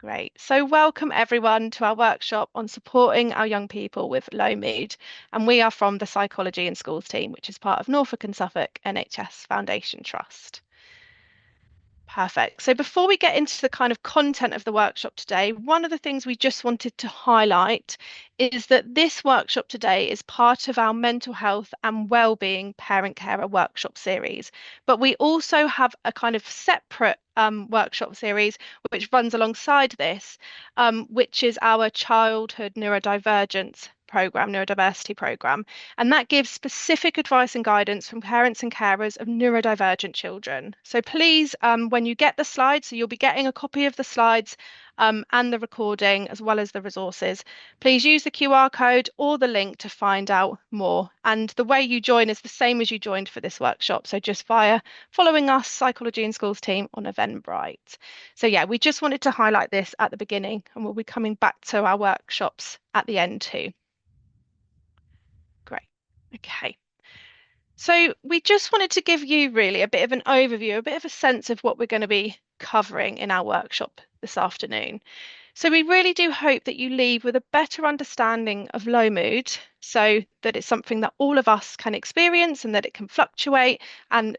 Great. So welcome everyone to our workshop on supporting our young people with low mood. And we are from the Psychology in Schools team, which is part of Norfolk and Suffolk NHS Foundation Trust. Perfect. So before we get into the kind of content of the workshop today, one of the things we just wanted to highlight is that this workshop today is part of our mental health and wellbeing parent carer workshop series. But we also have a kind of separate workshop series which runs alongside this, which is our childhood neurodivergence program, neurodiversity program. And that gives specific advice and guidance from parents and carers of neurodivergent children. So please, when you get the slides, so you'll be getting a copy of the slides and the recording as well as the resources, please use the QR code or the link to find out more. And the way you join is the same as you joined for this workshop. So just via following us, Psychology in Schools team on Eventbrite. So yeah, we just wanted to highlight this at the beginning, and we'll be coming back to our workshops at the end too. Great. Okay. So we just wanted to give you really a bit of an overview, a bit of a sense of what we're going to be covering in our workshop this afternoon. So we really do hope that you leave with a better understanding of low mood, so that it's something that all of us can experience and that it can fluctuate, and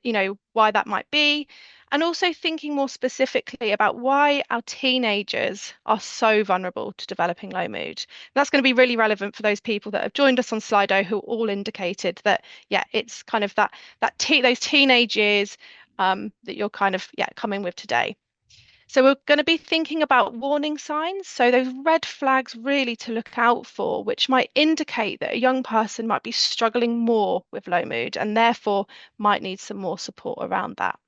why that might be, and also thinking more specifically about why our teenagers are so vulnerable to developing low mood. That's going to be really relevant for those people that have joined us on Slido who all indicated that, yeah, it's kind of those teenage years that you're kind of coming with today. So we're going to be thinking about warning signs. So those red flags really to look out for, which might indicate that a young person might be struggling more with low mood and therefore might need some more support around that.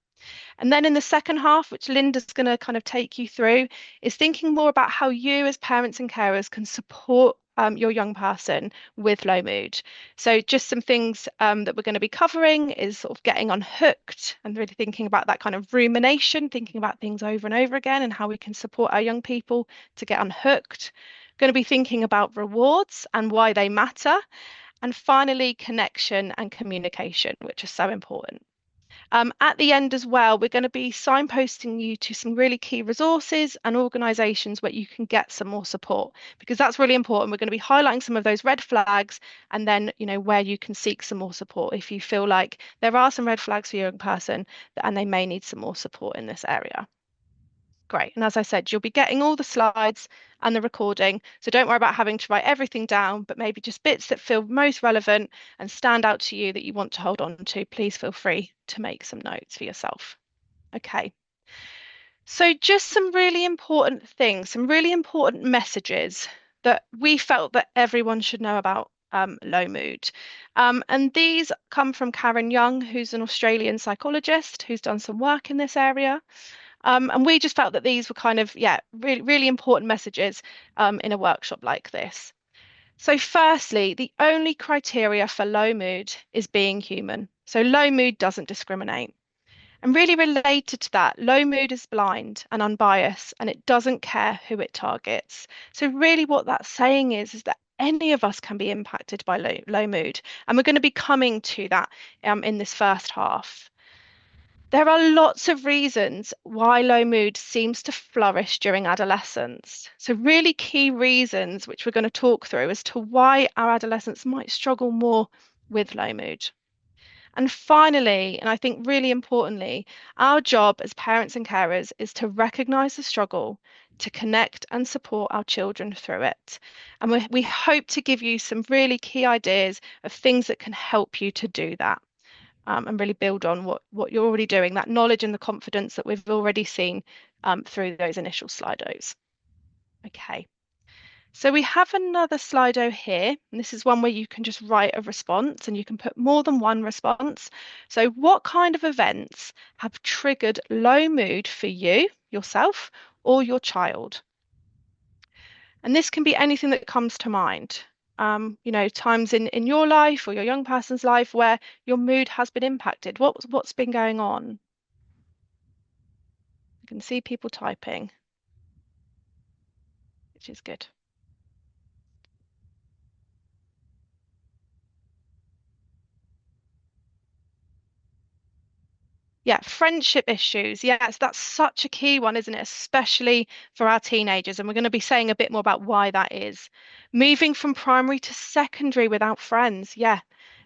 And then in the second half, which Linda's going to kind of take you through, is thinking more about how you as parents and carers can support your young person with low mood. So just some things that we're going to be covering is sort of getting unhooked and really thinking about that kind of rumination, thinking about things over and over again and how we can support our young people to get unhooked. Going to be thinking about rewards and why they matter. And finally, connection and communication, which are so important. At the end as well, we're going to be signposting you to some really key resources and organisations where you can get some more support, because that's really important. We're going to be highlighting some of those red flags and then, where you can seek some more support if you feel like there are some red flags for your young person and they may need some more support in this area. Great. And as I said, you'll be getting all the slides and the recording. So don't worry about having to write everything down, but maybe just bits that feel most relevant and stand out to you that you want to hold on to. Please feel free to make some notes for yourself. Okay. So just some really important things, some really important messages that we felt that everyone should know about low mood. And these come from Karen Young, who's an Australian psychologist who's done some work in this area. And we just felt that these were kind of, really, really important messages in a workshop like this. So firstly, the only criteria for low mood is being human. So low mood doesn't discriminate. And really related to that, low mood is blind and unbiased, and it doesn't care who it targets. So really what that's saying is that any of us can be impacted by low mood. And we're going to be coming to that in this first half. There are lots of reasons why low mood seems to flourish during adolescence. So, really key reasons, which we're going to talk through, as to why our adolescents might struggle more with low mood. And finally, and I think really importantly, our job as parents and carers is to recognize the struggle, to connect and support our children through it. And we hope to give you some really key ideas of things that can help you to do that. And really build on what you're already doing, that knowledge and the confidence that we've already seen through those initial Slidos. Okay, so we have another Slido here, and this is one where you can just write a response and you can put more than one response. So what kind of events have triggered low mood for you, yourself, or your child? And this can be anything that comes to mind. Times in your life or your young person's life where your mood has been impacted. What's been going on? I can see people typing, which is good. Yeah, friendship issues. Yes, that's such a key one, isn't it? Especially for our teenagers. And we're going to be saying a bit more about why that is. Moving from primary to secondary without friends. Yeah,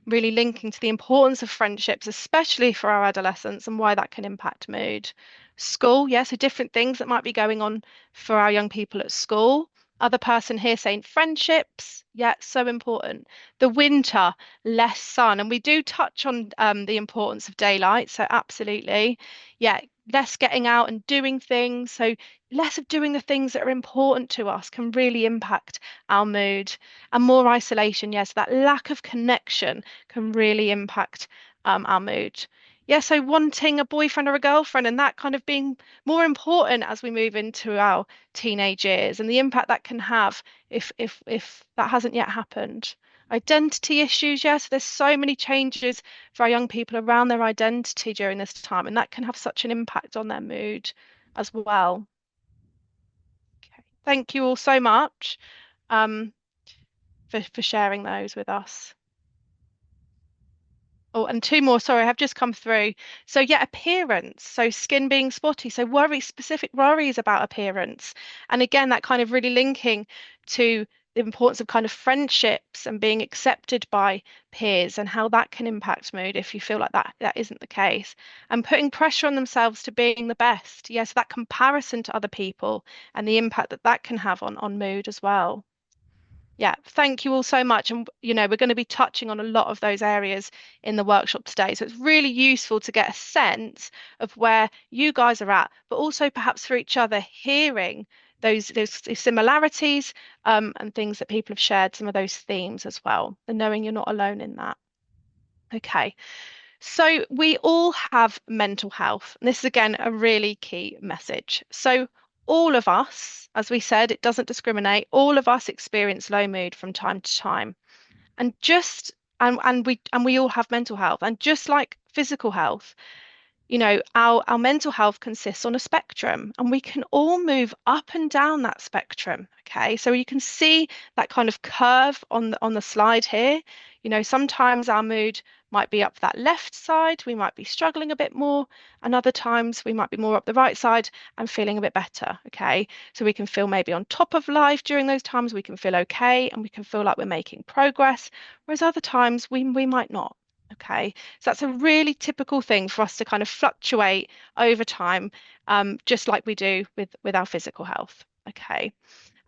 really linking to the importance of friendships, especially for our adolescents and why that can impact mood. School, yeah, so different things that might be going on for our young people at school. Other person here saying friendships. Yeah, so important. The winter less sun. And we do touch on the importance of daylight. So, absolutely. Yeah, less getting out and doing things. So, less of doing the things that are important to us can really impact our mood. And more isolation. Yes, that lack of connection can really impact our mood. Yeah, so wanting a boyfriend or a girlfriend and that kind of being more important as we move into our teenage years and the impact that can have if that hasn't yet happened. Identity issues, yes, there's so many changes for our young people around their identity during this time, and that can have such an impact on their mood as well. Okay. Thank you all so much um, for sharing those with us. Oh, and two more, sorry, have just come through. So yeah, appearance. So skin being spotty. So specific worries about appearance. And again, that kind of really linking to the importance of kind of friendships and being accepted by peers and how that can impact mood if you feel like that isn't the case. And putting pressure on themselves to being the best. Yes, that comparison to other people and the impact that that can have on mood as well. Yeah, thank you all so much. And, we're going to be touching on a lot of those areas in the workshop today. So it's really useful to get a sense of where you guys are at, but also perhaps for each other, hearing those similarities and things that people have shared, some of those themes as well, and knowing you're not alone in that. Okay, so we all have mental health. And this is again a really key message. So all of us, as we said, it doesn't discriminate. All of us experience low mood from time to time. And just and we all have mental health. And just like physical health, our mental health consists on a spectrum, and we can all move up and down that spectrum. Okay, so you can see that kind of curve on the slide here. Sometimes our mood might be up that left side, we might be struggling a bit more, and other times we might be more up the right side and feeling a bit better. Okay, so we can feel maybe on top of life during those times, we can feel okay, and we can feel like we're making progress, whereas other times we might not. Okay, so that's a really typical thing for us to kind of fluctuate over time, just like we do with our physical health. Okay.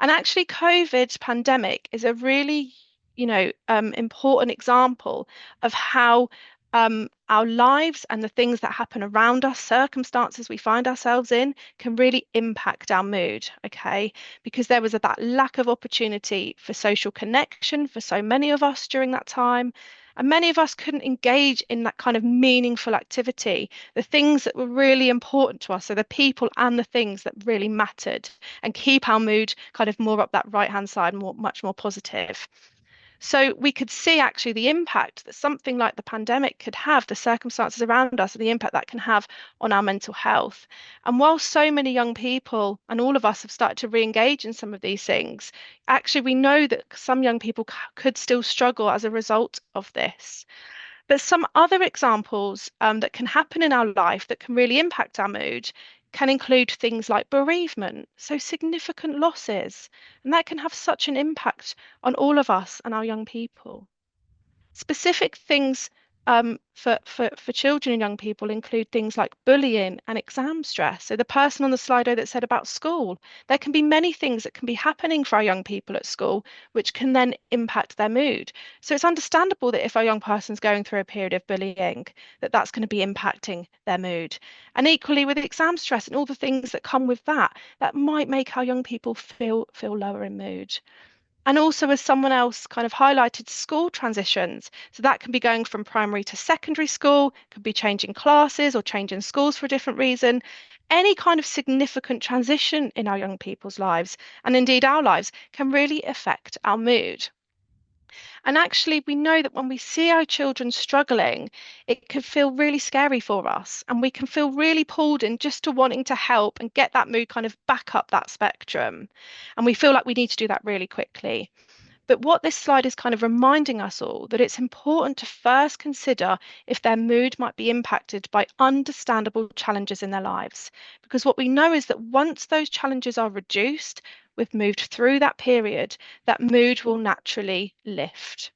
And actually, COVID pandemic is a really, important example of how our lives and the things that happen around us, circumstances we find ourselves in, can really impact our mood. Okay, because there was that lack of opportunity for social connection for so many of us during that time. And many of us couldn't engage in that kind of meaningful activity, the things that were really important to us, so the people and the things that really mattered and keep our mood kind of more up that right hand side, much more positive. So we could see actually the impact that something like the pandemic could have, the circumstances around us, and the impact that can have on our mental health. And while so many young people and all of us have started to re-engage in some of these things, actually we know that some young people could still struggle as a result of this. But some other examples that can happen in our life that can really impact our mood can include things like bereavement, so significant losses, and that can have such an impact on all of us and our young people. Specific things for children and young people include things like bullying and exam stress. So the person on the Slido that said about school, there can be many things that can be happening for our young people at school, which can then impact their mood. So it's understandable that if a young person's going through a period of bullying, that's going to be impacting their mood. And equally with exam stress and all the things that come with that, that might make our young people feel lower in mood. And also, as someone else kind of highlighted, school transitions. So that can be going from primary to secondary school, could be changing classes or changing schools for a different reason. Any kind of significant transition in our young people's lives, and indeed our lives, can really affect our mood. And actually, we know that when we see our children struggling, it can feel really scary for us. And we can feel really pulled in just to wanting to help and get that mood kind of back up that spectrum. And we feel like we need to do that really quickly. But what this slide is kind of reminding us all that it's important to first consider if their mood might be impacted by understandable challenges in their lives. Because what we know is that once those challenges are reduced, we've moved through that period, that mood will naturally lift.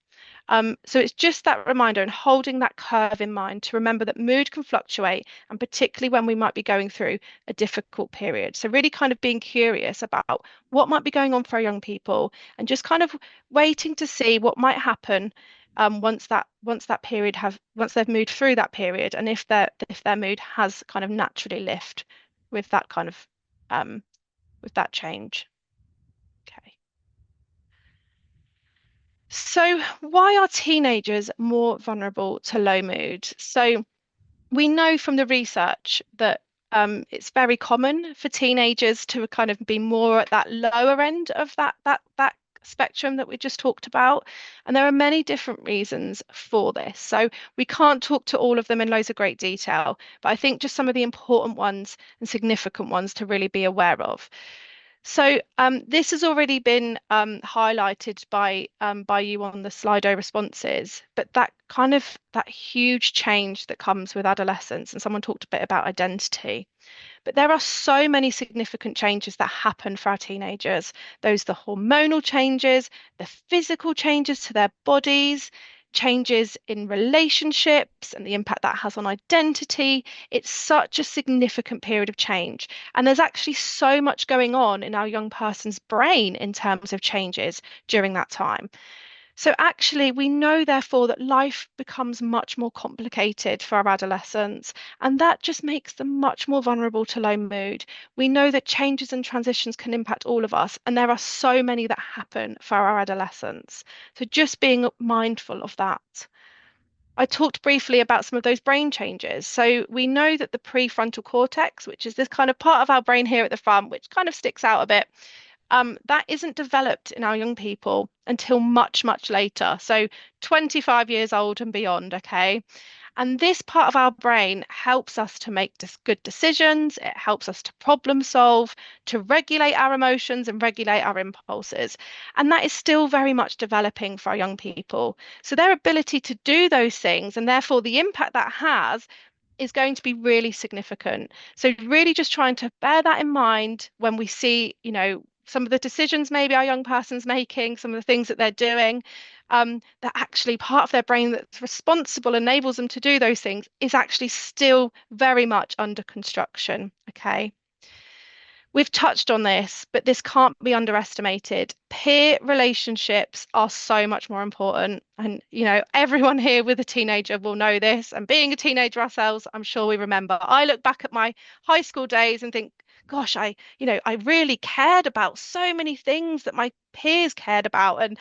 So it's just that reminder and holding that curve in mind to remember that mood can fluctuate, and particularly when we might be going through a difficult period. So really kind of being curious about what might be going on for our young people and just kind of waiting to see what might happen once that period have once they've moved through that period, and if their mood has kind of naturally lift with that kind of with that change. Okay. So, why are teenagers more vulnerable to low mood? So, we know from the research that it's very common for teenagers to kind of be more at that lower end of that spectrum that we just talked about. And there are many different reasons for this. So, we can't talk to all of them in loads of great detail, but I think just some of the important ones and significant ones to really be aware of. So this has already been highlighted by you on the Slido responses, but that huge change that comes with adolescence, and someone talked a bit about identity. But there are so many significant changes that happen for our teenagers. Those the hormonal changes, the physical changes to their bodies, changes in relationships and the impact that has on identity. It's such a significant period of change. And there's actually so much going on in our young person's brain in terms of changes during that time. So, actually, we know, therefore, that life becomes much more complicated for our adolescents, and that just makes them much more vulnerable to low mood. We know that changes and transitions can impact all of us, and there are so many that happen for our adolescents. So, just being mindful of that. I talked briefly about some of those brain changes. So we know that the prefrontal cortex, which is this kind of part of our brain here at the front, which kind of sticks out a bit, that isn't developed in our young people until much, much later. So 25 years old and beyond, okay? And this part of our brain helps us to make good decisions. It helps us to problem solve, to regulate our emotions and regulate our impulses. And that is still very much developing for our young people. So their ability to do those things, and therefore the impact that has, is going to be really significant. So really just trying to bear that in mind when we see, some of the decisions maybe our young person's making, some of the things that they're doing, that actually part of their brain that's responsible enables them to do those things is actually still very much under construction. Okay. We've touched on this, but this can't be underestimated. Peer relationships are so much more important. And, everyone here with a teenager will know this. And being a teenager ourselves, I'm sure we remember. I look back at my high school days and think, gosh, I really cared about so many things that my peers cared about and,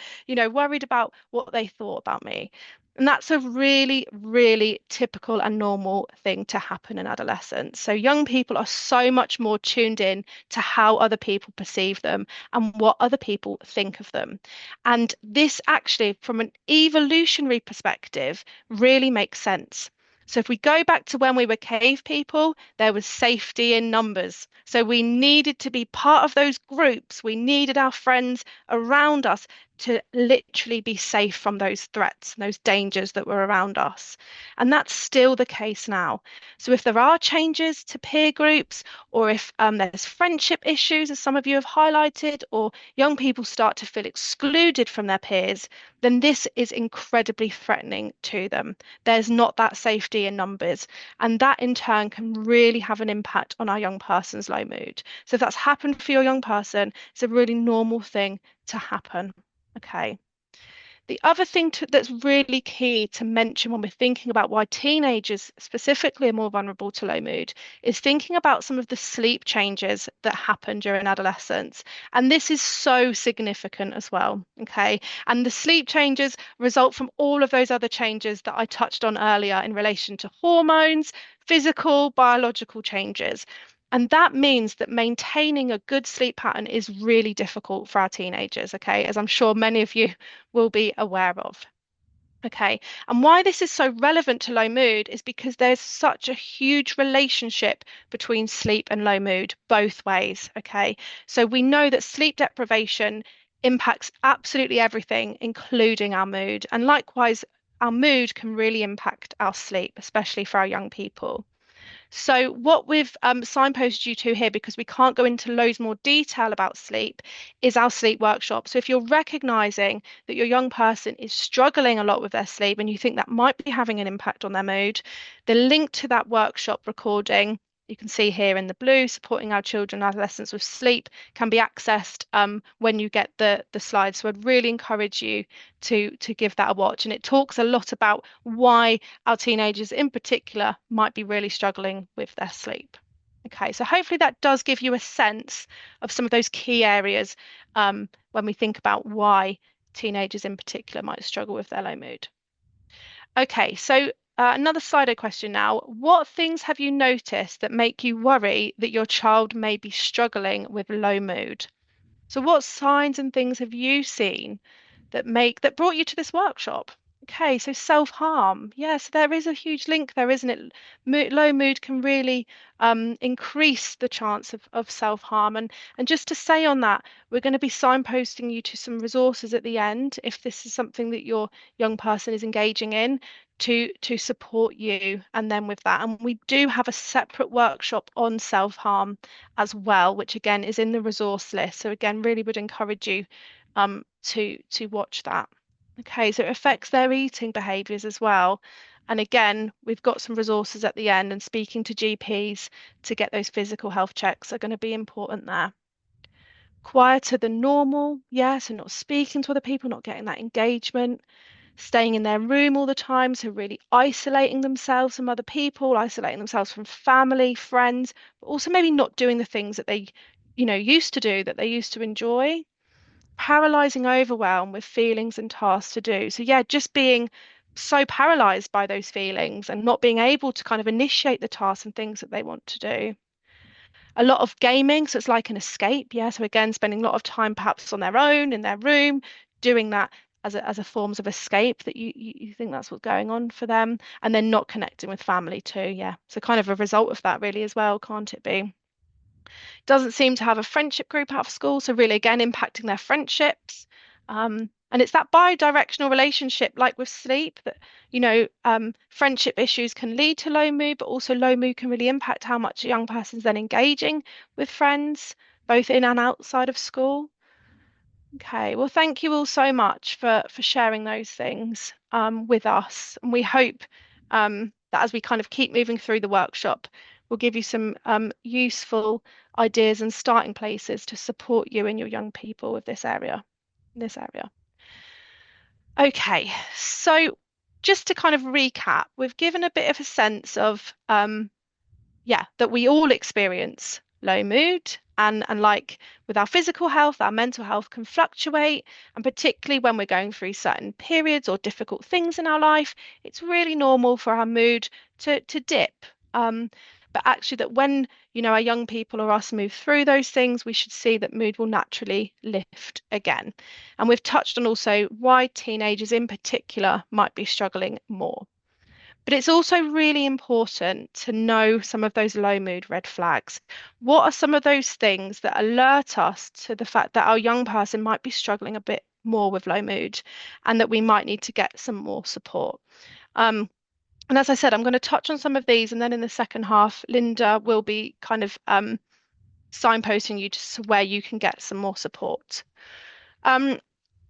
worried about what they thought about me. And that's a really, really typical and normal thing to happen in adolescence. So young people are so much more tuned in to how other people perceive them and what other people think of them. And this actually, from an evolutionary perspective, really makes sense. So if we go back to when we were cave people, there was safety in numbers. So we needed to be part of those groups. We needed our friends around us to literally be safe from those threats and those dangers that were around us. And that's still the case now. So if there are changes to peer groups, or if there's friendship issues, as some of you have highlighted, or young people start to feel excluded from their peers, then this is incredibly threatening to them. There's not that safety in numbers. And that in turn can really have an impact on our young person's low mood. So if that's happened for your young person, it's a really normal thing to happen. Okay. The other thing that's really key to mention when we're thinking about why teenagers specifically are more vulnerable to low mood is thinking about some of the sleep changes that happen during adolescence. And this is so significant as well. Okay. And the sleep changes result from all of those other changes that I touched on earlier in relation to hormones, physical, biological changes. And that means that maintaining a good sleep pattern is really difficult for our teenagers, okay, as I'm sure many of you will be aware of. Okay, and why this is so relevant to low mood is because there's such a huge relationship between sleep and low mood, both ways. Okay, so we know that sleep deprivation impacts absolutely everything, including our mood. And likewise, our mood can really impact our sleep, especially for our young people. So, what we've signposted you to here, because we can't go into loads more detail about sleep, is our sleep workshop. So, if you're recognizing that your young person is struggling a lot with their sleep and you think that might be having an impact on their mood, the link to that workshop recording, you can see here in the blue, supporting our children and adolescents with sleep, can be accessed when you get the slides. So, I'd really encourage you to give that a watch. And it talks a lot about why our teenagers in particular might be really struggling with their sleep. Okay, so hopefully that does give you a sense of some of those key areas when we think about why teenagers in particular might struggle with their low mood. Okay, so another Slido question now. What things have you noticed that make you worry that your child may be struggling with low mood? So what signs and things have you seen that brought you to this workshop? Okay, so self-harm. Yes, there is a huge link there, isn't it? Low mood can really increase the chance of self-harm. And just to say on that, we're going to be signposting you to some resources at the end if this is something that your young person is engaging in to support you and then with that. And we do have a separate workshop on self-harm as well, which again is in the resource list. So again, really would encourage you to watch that. Okay, so it affects their eating behaviours as well. And again, we've got some resources at the end, and speaking to GPs to get those physical health checks are going to be important there. Quieter than normal, yes, and not speaking to other people, not getting that engagement, staying in their room all the time, so really isolating themselves from other people, isolating themselves from family, friends, but also maybe not doing the things that they, used to do, that they used to enjoy. Paralyzing overwhelm with feelings and tasks to do. So, yeah, just being so paralyzed by those feelings and not being able to kind of initiate the tasks and things that they want to do. A lot of gaming, so it's like an escape. Yeah. So, again, spending a lot of time perhaps on their own in their room, doing that as a forms of escape that you think that's what's going on for them. And then not connecting with family too. Yeah. So, kind of a result of that, really, as well, can't it be? Doesn't seem to have a friendship group out of school, so really again impacting their friendships. And it's that bi-directional relationship, like with sleep, that friendship issues can lead to low mood, but also low mood can really impact how much a young person's then engaging with friends, both in and outside of school. Okay, well, thank you all so much for sharing those things with us, and we hope that as we kind of keep moving through the workshop, we'll give you some useful ideas and starting places to support you and your young people with this area. This area. Okay, so just to kind of recap, we've given a bit of a sense of that we all experience low mood and like with our physical health, our mental health can fluctuate, and particularly when we're going through certain periods or difficult things in our life, it's really normal for our mood to dip. But actually that when our young people or us move through those things, we should see that mood will naturally lift again. And we've touched on also why teenagers in particular might be struggling more. But it's also really important to know some of those low mood red flags. What are some of those things that alert us to the fact that our young person might be struggling a bit more with low mood and that we might need to get some more support? And as I said, I'm going to touch on some of these, and then in the second half, Linda will be kind of signposting you to where you can get some more support.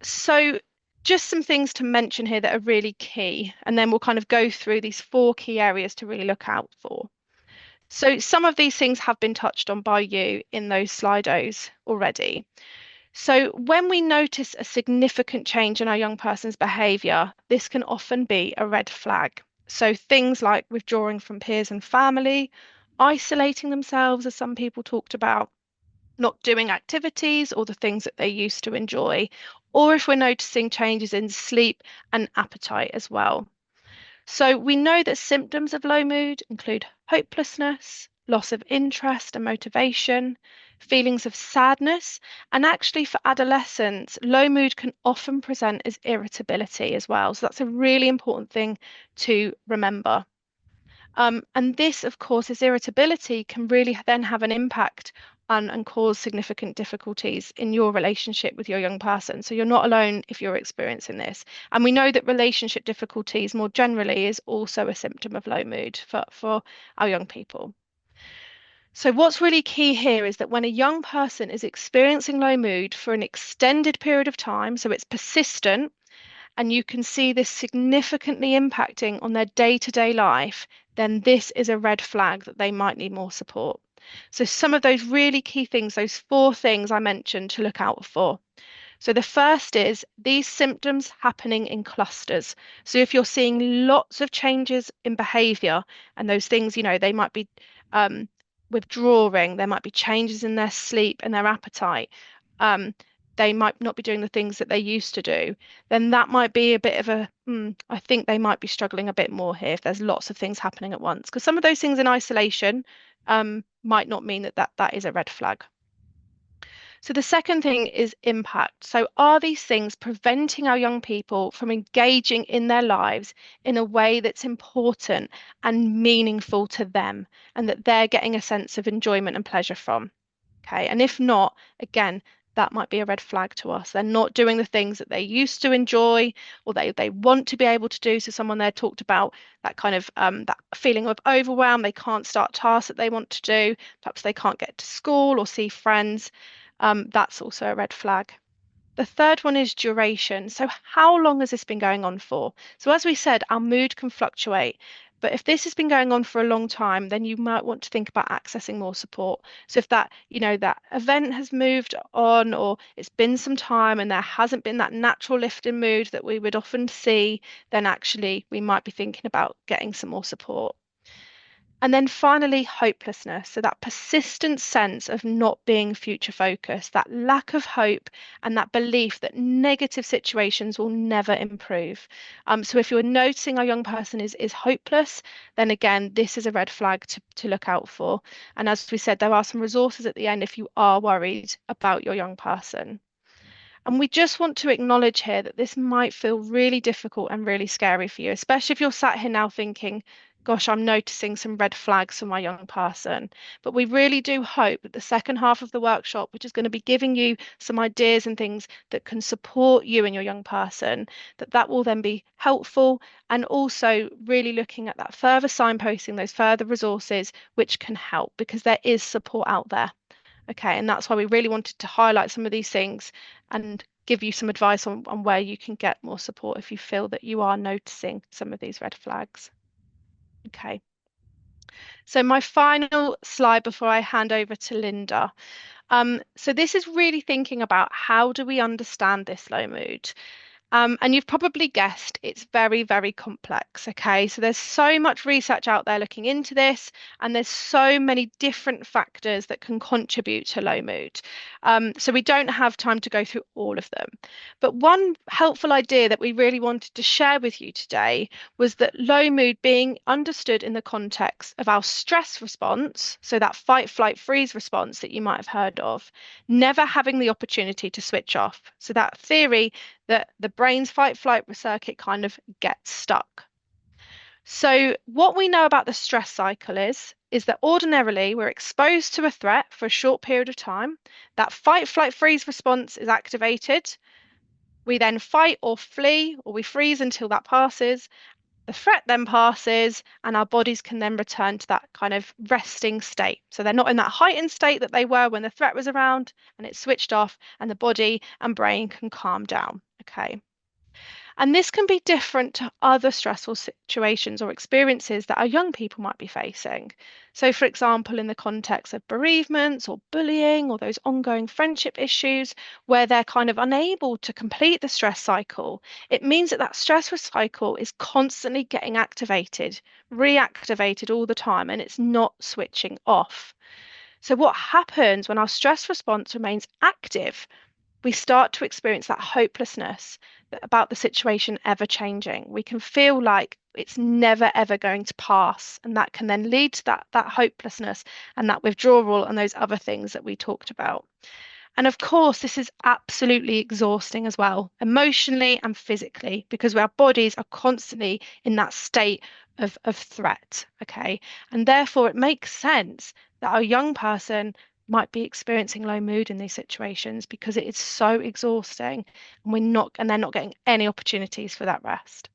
So just some things to mention here that are really key, and then we'll kind of go through these four key areas to really look out for. So some of these things have been touched on by you in those Slidos already. So when we notice a significant change in our young person's behaviour, this can often be a red flag. So things like withdrawing from peers and family, isolating themselves, as some people talked about, not doing activities or the things that they used to enjoy, or if we're noticing changes in sleep and appetite as well. So we know that symptoms of low mood include hopelessness, loss of interest and motivation, feelings of sadness, and actually for adolescents, low mood can often present as irritability as well. So that's a really important thing to remember. And this, of course, this irritability can really then have an impact and cause significant difficulties in your relationship with your young person. So you're not alone if you're experiencing this. And we know that relationship difficulties more generally is also a symptom of low mood for our young people. So, what's really key here is that when a young person is experiencing low mood for an extended period of time, so it's persistent, and you can see this significantly impacting on their day-to-day life, then this is a red flag that they might need more support. So, some of those really key things, those four things I mentioned to look out for. So the first is these symptoms happening in clusters. So if you're seeing lots of changes in behavior and those things, they might be um, withdrawing, there might be changes in their sleep and their appetite. Um, they might not be doing the things that they used to do, then that might be a bit of I think they might be struggling a bit more here if there's lots of things happening at once. Because some of those things in isolation might not mean that is a red flag. So the second thing is impact. So are these things preventing our young people from engaging in their lives in a way that's important and meaningful to them and that they're getting a sense of enjoyment and pleasure from? Okay. And if not, again, that might be a red flag to us. They're not doing the things that they used to enjoy or they want to be able to do. So someone there talked about that kind of that feeling of overwhelm. They can't start tasks that they want to do. Perhaps they can't get to school or see friends. That's also a red flag. The third one is duration. So, how long has this been going on for? So, as we said, our mood can fluctuate. But if this has been going on for a long time, then you might want to think about accessing more support. So, if that event has moved on or it's been some time and there hasn't been that natural lift in mood that we would often see, then actually we might be thinking about getting some more support. And then finally, hopelessness. So that persistent sense of not being future focused, that lack of hope, and that belief that negative situations will never improve. So if you're noticing a young person is hopeless, then again, this is a red flag to look out for. And as we said, there are some resources at the end if you are worried about your young person. And we just want to acknowledge here that this might feel really difficult and really scary for you, especially if you're sat here now thinking, gosh, I'm noticing some red flags for my young person. But we really do hope that the second half of the workshop, which is going to be giving you some ideas and things that can support you and your young person, that will then be helpful and also really looking at that further signposting, those further resources which can help because there is support out there. Okay, and that's why we really wanted to highlight some of these things and give you some advice on where you can get more support if you feel that you are noticing some of these red flags. Okay, so my final slide before I hand over to Linda. So this is really thinking about how do we understand this low mood? And you've probably guessed it's very, very complex. Okay, so there's so much research out there looking into this, and there's so many different factors that can contribute to low mood. So we don't have time to go through all of them. But one helpful idea that we really wanted to share with you today was that low mood being understood in the context of our stress response, so that fight, flight, freeze response that you might have heard of, never having the opportunity to switch off. So that theory that the brain's fight flight circuit kind of gets stuck. So what we know about the stress cycle is that ordinarily we're exposed to a threat for a short period of time. That fight flight freeze response is activated. We then fight or flee or we freeze until that passes. The threat then passes and our bodies can then return to that kind of resting state. So they're not in that heightened state that they were when the threat was around and it's switched off and the body and brain can calm down. Okay. And this can be different to other stressful situations or experiences that our young people might be facing. So, for example, in the context of bereavements or bullying or those ongoing friendship issues where they're kind of unable to complete the stress cycle, it means that that stress cycle is constantly getting activated, reactivated all the time, and it's not switching off. So, what happens when our stress response remains active? We start to experience that hopelessness about the situation ever changing. We can feel like it's never ever going to pass, and that can then lead to that hopelessness and that withdrawal and those other things that we talked about. And of course, this is absolutely exhausting as well, emotionally and physically, because our bodies are constantly in that state of threat. Okay. And therefore, it makes sense that a young person might be experiencing low mood in these situations because it is so exhausting and they're not getting any opportunities for that rest.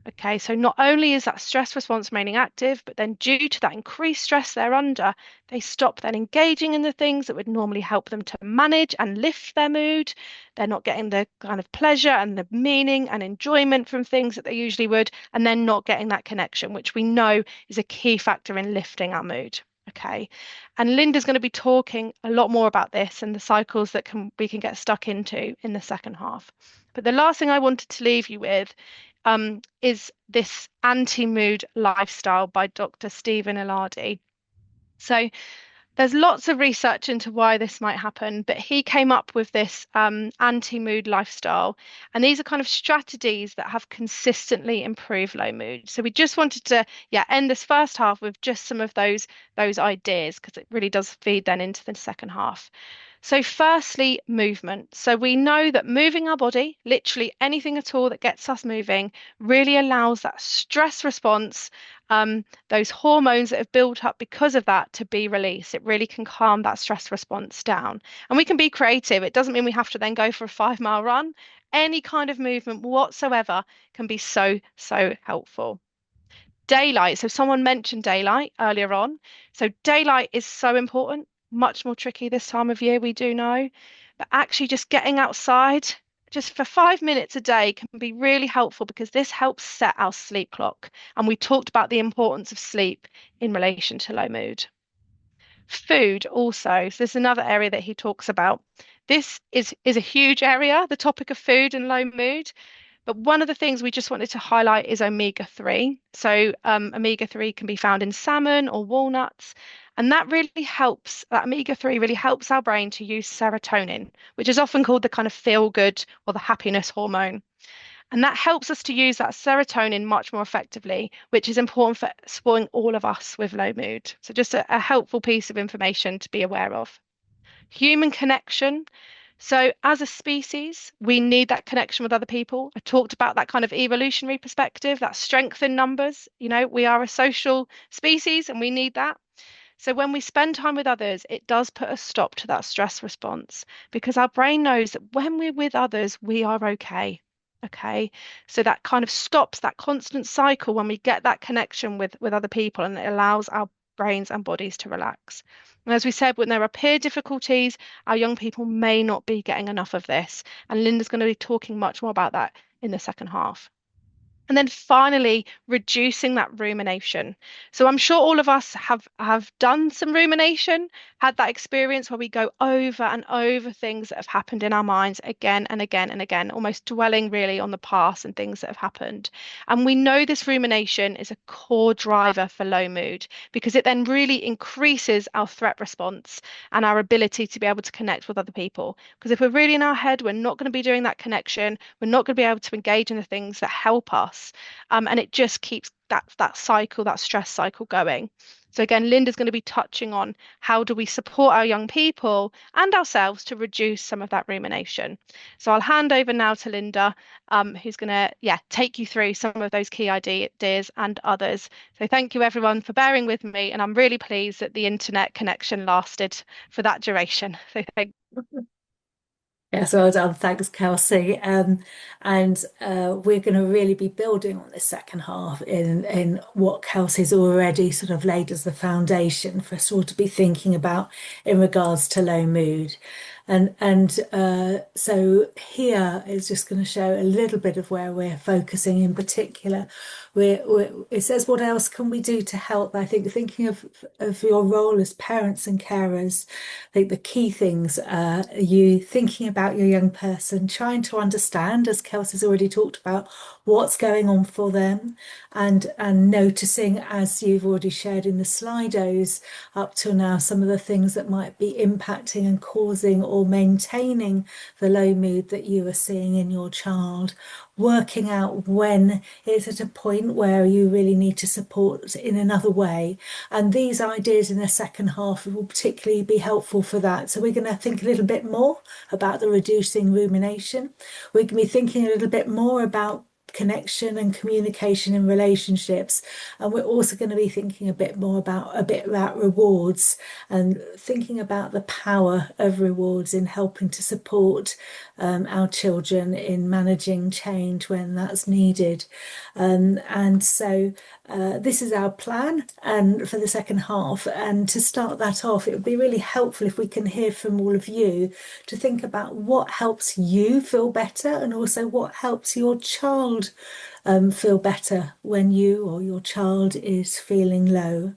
Okay, so not only is that stress response remaining active, but then due to that increased stress they're under, they stop then engaging in the things that would normally help them to manage and lift their mood. They're not getting the kind of pleasure and the meaning and enjoyment from things that they usually would, and then not getting that connection, which we know is a key factor in lifting our mood. Okay, and Linda's going to be talking a lot more about this and the cycles that we can get stuck into in the second half. But the last thing I wanted to leave you with is this anti-mood lifestyle by Dr. Stephen Ilardi. So there's lots of research into why this might happen, but he came up with this anti-mood lifestyle. And these are kind of strategies that have consistently improved low mood. So we just wanted to, end this first half with just some of those ideas because it really does feed then into the second half. So, firstly, movement. So, we know that moving our body, literally anything at all that gets us moving, really allows that stress response, those hormones that have built up because of that, to be released. It really can calm that stress response down. And we can be creative. It doesn't mean we have to then go for a 5 mile run. Any kind of movement whatsoever can be so, so helpful. Daylight. So someone mentioned daylight earlier on. So daylight is so important, much more tricky this time of year, we do know. But actually just getting outside just for 5 minutes a day can be really helpful because this helps set our sleep clock. And we talked about the importance of sleep in relation to low mood. Food also. So this is another area that he talks about. This is a huge area, the topic of food and low mood. But one of the things we just wanted to highlight is omega-3. So omega-3 can be found in salmon or walnuts. And that omega-3 really helps our brain to use serotonin, which is often called the kind of feel good or the happiness hormone. And that helps us to use that serotonin much more effectively, which is important for supporting all of us with low mood. So just a helpful piece of information to be aware of. Human connection. So, as a species, we need that connection with other people. I talked about that kind of evolutionary perspective, that strength in numbers. We are a social species and we need that. So, when we spend time with others, it does put a stop to that stress response because our brain knows that when we're with others, we are okay. Okay. So, that kind of stops that constant cycle when we get that connection with other people, and it allows our brains and bodies to relax. And as we said, when there are peer difficulties, our young people may not be getting enough of this. And Linda's going to be talking much more about that in the second half. And then finally, reducing that rumination. So I'm sure all of us have done some rumination, had that experience where we go over and over things that have happened in our minds again and again and again, almost dwelling really on the past and things that have happened. And we know this rumination is a core driver for low mood because it then really increases our threat response and our ability to be able to connect with other people. Because if we're really in our head, we're not going to be doing that connection. We're not going to be able to engage in the things that help us. And it just keeps that cycle, that stress cycle going. So again, Linda's going to be touching on how do we support our young people and ourselves to reduce some of that rumination. So I'll hand over now to Linda, who's going to take you through some of those key ideas and others. So thank you everyone for bearing with me, and I'm really pleased that the internet connection lasted for that duration. So thank you. Yes, well done. Thanks, Kelsey. And we're going to really be building on this second half in what Kelsey's already sort of laid as the foundation for us all to be thinking about in regards to low mood. So here is just going to show a little bit of where we're focusing in particular. It says, what else can we do to help? I think thinking of your role as parents and carers, I think the key things are you thinking about your young person, trying to understand, as Kelsey's already talked about, what's going on for them, and noticing, as you've already shared in the Slidos up till now, some of the things that might be impacting and causing or maintaining the low mood that you are seeing in your child, working out when it's at a point where you really need to support in another way. And these ideas in the second half will particularly be helpful for that. So we're going to think a little bit more about the reducing rumination. We're going to be thinking a little bit more about connection and communication in relationships. And we're also going to be thinking a bit about rewards and thinking about the power of rewards in helping to support our children in managing change when that's needed. And so this is our plan and for the second half. And to start that off, it would be really helpful if we can hear from all of you to think about what helps you feel better and also what helps your child feel better when you or your child is feeling low.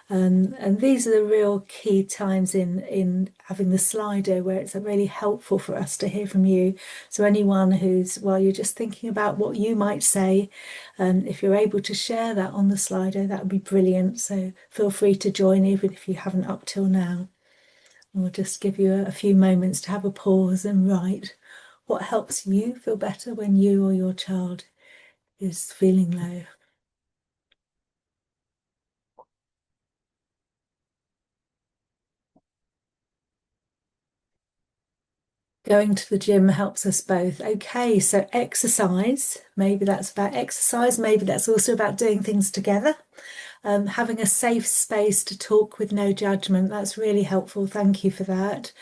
And these are the real key times in having the Slido where it's really helpful for us to hear from you. So anyone who's, while you're just thinking about what you might say, if you're able to share that on the Slido, that would be brilliant. So feel free to join even if you haven't up till now. We'll just give you a few moments to have a pause and write what helps you feel better when you or your child is feeling low. Going to the gym helps us both. Okay, so exercise, maybe that's about exercise, maybe that's also about doing things together. Having a safe space to talk with no judgment, that's really helpful. Thank you for that.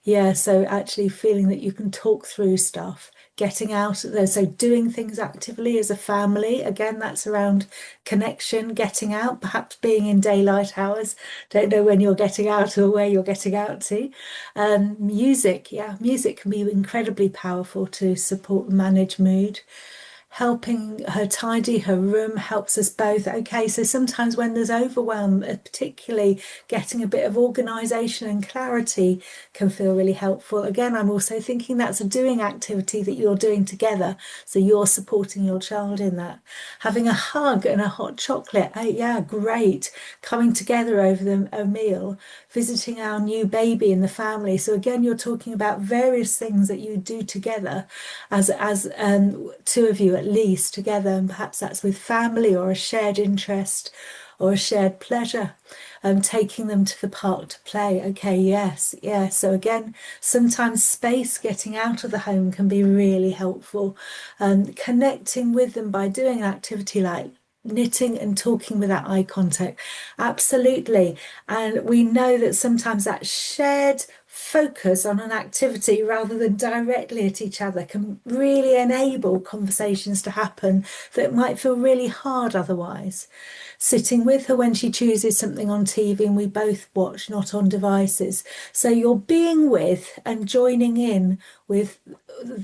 Yeah, so actually feeling that you can talk through stuff, getting out there, so doing things actively as a family. Again, that's around connection, getting out, perhaps being in daylight hours. Don't know when you're getting out or where you're getting out to. Music, yeah, music can be incredibly powerful to support manage mood. Helping her tidy her room helps us both. Okay, so sometimes when there's overwhelm, particularly getting a bit of organization and clarity can feel really helpful. Again, I'm also thinking that's a doing activity that you're doing together. So you're supporting your child in that. Having a hug and a hot chocolate. Yeah, great. Coming together over a meal, visiting our new baby in the family. So again, you're talking about various things that you do together as two of you at least together, and perhaps that's with family or a shared interest or a shared pleasure. Taking them to the park to play. Okay, yes, yeah. So again, sometimes space, getting out of the home can be really helpful. Connecting with them by doing an activity like knitting and talking without eye contact. Absolutely. And we know that sometimes that shared focus on an activity rather than directly at each other can really enable conversations to happen that might feel really hard otherwise. Sitting with her when she chooses something on TV and we both watch, not on devices. So you're being with and joining in with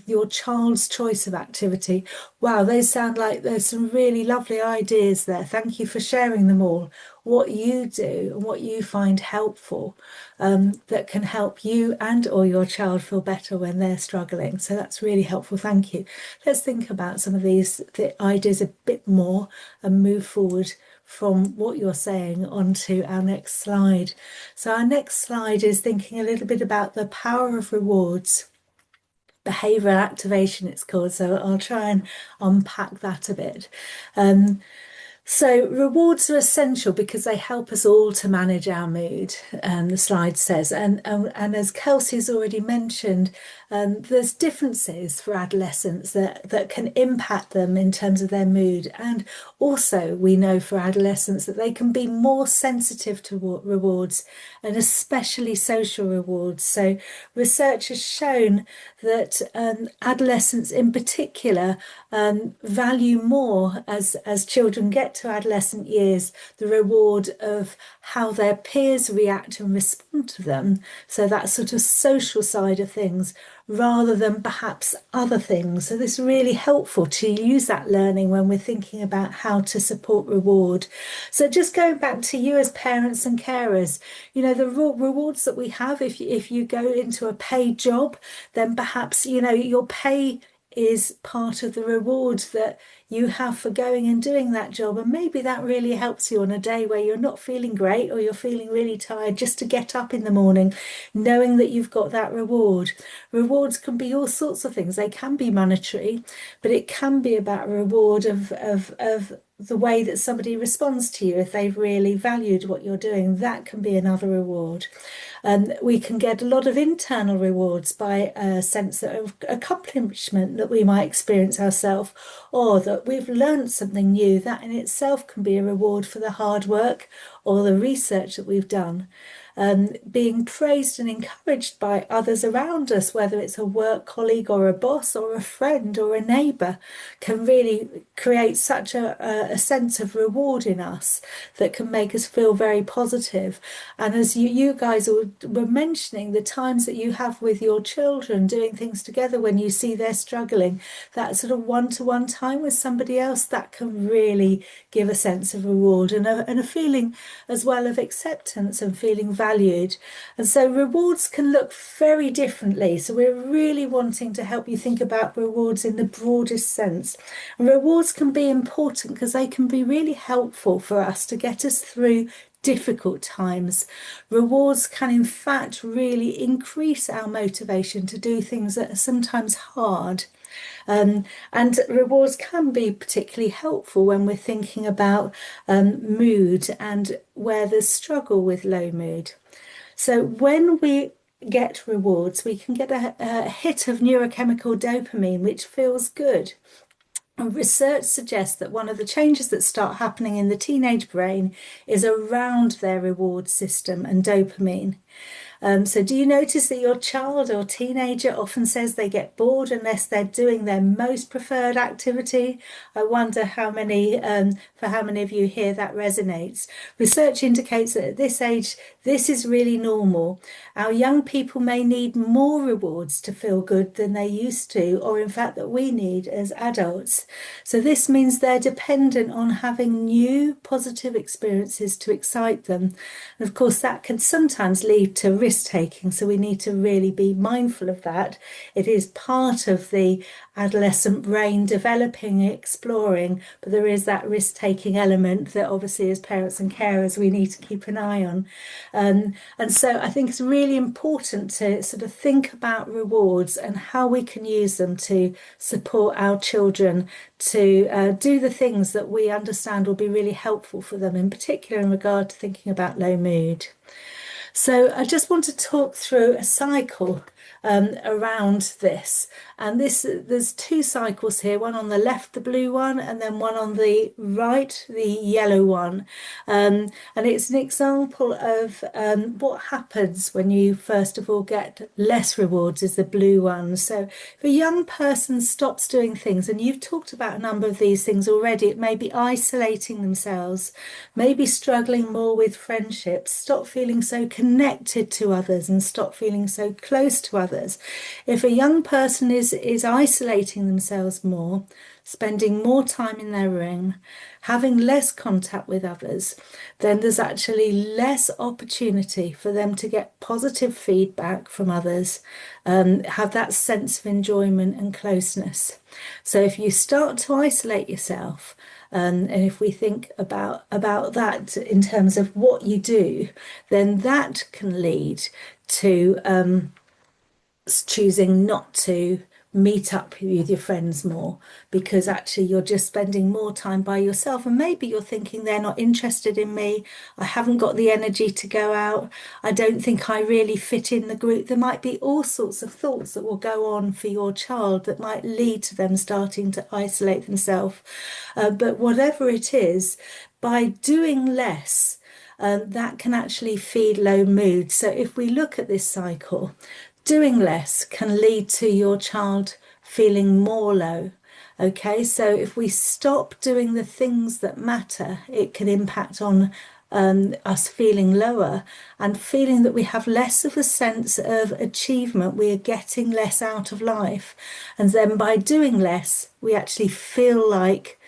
your child's choice of activity. Wow, those sound like there's some really lovely ideas there. Thank you for sharing them all. What you do and what you find helpful that can help you and or your child feel better when they're struggling. So that's really helpful. Thank you. Let's think about some of the ideas a bit more and move forward from what you're saying onto our next slide. So our next slide is thinking a little bit about the power of rewards. Behavioral activation, it's called. So I'll try and unpack that a bit. So rewards are essential because they help us all to manage our mood, the slide says. And as Kelsey's already mentioned, there's differences for adolescents that can impact them in terms of their mood. And also we know for adolescents that they can be more sensitive to rewards and especially social rewards. So research has shown that adolescents in particular value more as children get to adolescent years the reward of how their peers react and respond to them. So that sort of social side of things rather than perhaps other things. So this is really helpful to use that learning when we're thinking about how to support reward. So just going back to you as parents and carers, you know, the rewards that we have, if you go into a paid job, then perhaps, you know, your pay is part of the reward that you have for going and doing that job. And maybe that really helps you on a day where you're not feeling great or you're feeling really tired, just to get up in the morning knowing that you've got that reward. Rewards can be all sorts of things. They can be monetary, but it can be about a reward of the way that somebody responds to you if they've really valued what you're doing. That can be another reward. We can get a lot of internal rewards by a sense of accomplishment that we might experience ourselves, or but we've learned something new, that in itself can be a reward for the hard work or the research that we've done. Being praised and encouraged by others around us, whether it's a work colleague or a boss or a friend or a neighbour, can really create such a sense of reward in us that can make us feel very positive. And as you guys were mentioning, the times that you have with your children doing things together when you see they're struggling, that sort of one-to-one time with somebody else, that can really give a sense of reward and a feeling as well of acceptance and feeling valued. And so rewards can look very differently. So we're really wanting to help you think about rewards in the broadest sense. And rewards can be important because they can be really helpful for us to get us through difficult times. Rewards can, in fact, really increase our motivation to do things that are sometimes hard. Um, and rewards can be particularly helpful when we're thinking about mood and where there's struggle with low mood. So when we get rewards, we can get a hit of neurochemical dopamine, which feels good. And research suggests that one of the changes that start happening in the teenage brain is around their reward system and dopamine. So do you notice that your child or teenager often says they get bored unless they're doing their most preferred activity? I wonder for how many of you here that resonates. Research indicates that at this age, this is really normal. Our young people may need more rewards to feel good than they used to, or in fact that we need as adults. So this means they're dependent on having new positive experiences to excite them. And of course, that can sometimes lead to risk taking. So we need to really be mindful of that. It is part of the adolescent brain developing, exploring, but there is that risk taking element that obviously as parents and carers we need to keep an eye on. And so I think it's really important to sort of think about rewards and how we can use them to support our children to do the things that we understand will be really helpful for them, in particular in regard to thinking about low mood. So I just want to talk through a cycle around this. And there's two cycles here, one on the left, the blue one, and then one on the right, the yellow one. And it's an example of what happens when you first of all get less rewards is the blue one. So if a young person stops doing things, and you've talked about a number of these things already, it may be isolating themselves, maybe struggling more with friendships, stop feeling so connected to others and stop feeling so close to others. If a young person is isolating themselves more, spending more time in their room, having less contact with others, then there's actually less opportunity for them to get positive feedback from others, have that sense of enjoyment and closeness. So if you start to isolate yourself, and if we think about that in terms of what you do, then that can lead to choosing not to meet up with your friends more because actually you're just spending more time by yourself, and maybe you're thinking they're not interested in me, I haven't got the energy to go out, I don't think I really fit in the group. There might be all sorts of thoughts that will go on for your child that might lead to them starting to isolate themselves. But whatever it is, by doing less, that can actually feed low mood. So if we look at this cycle, doing less can lead to your child feeling more low. Okay, so if we stop doing the things that matter, it can impact on us feeling lower and feeling that we have less of a sense of achievement. We are getting less out of life. And then by doing less, we actually feel like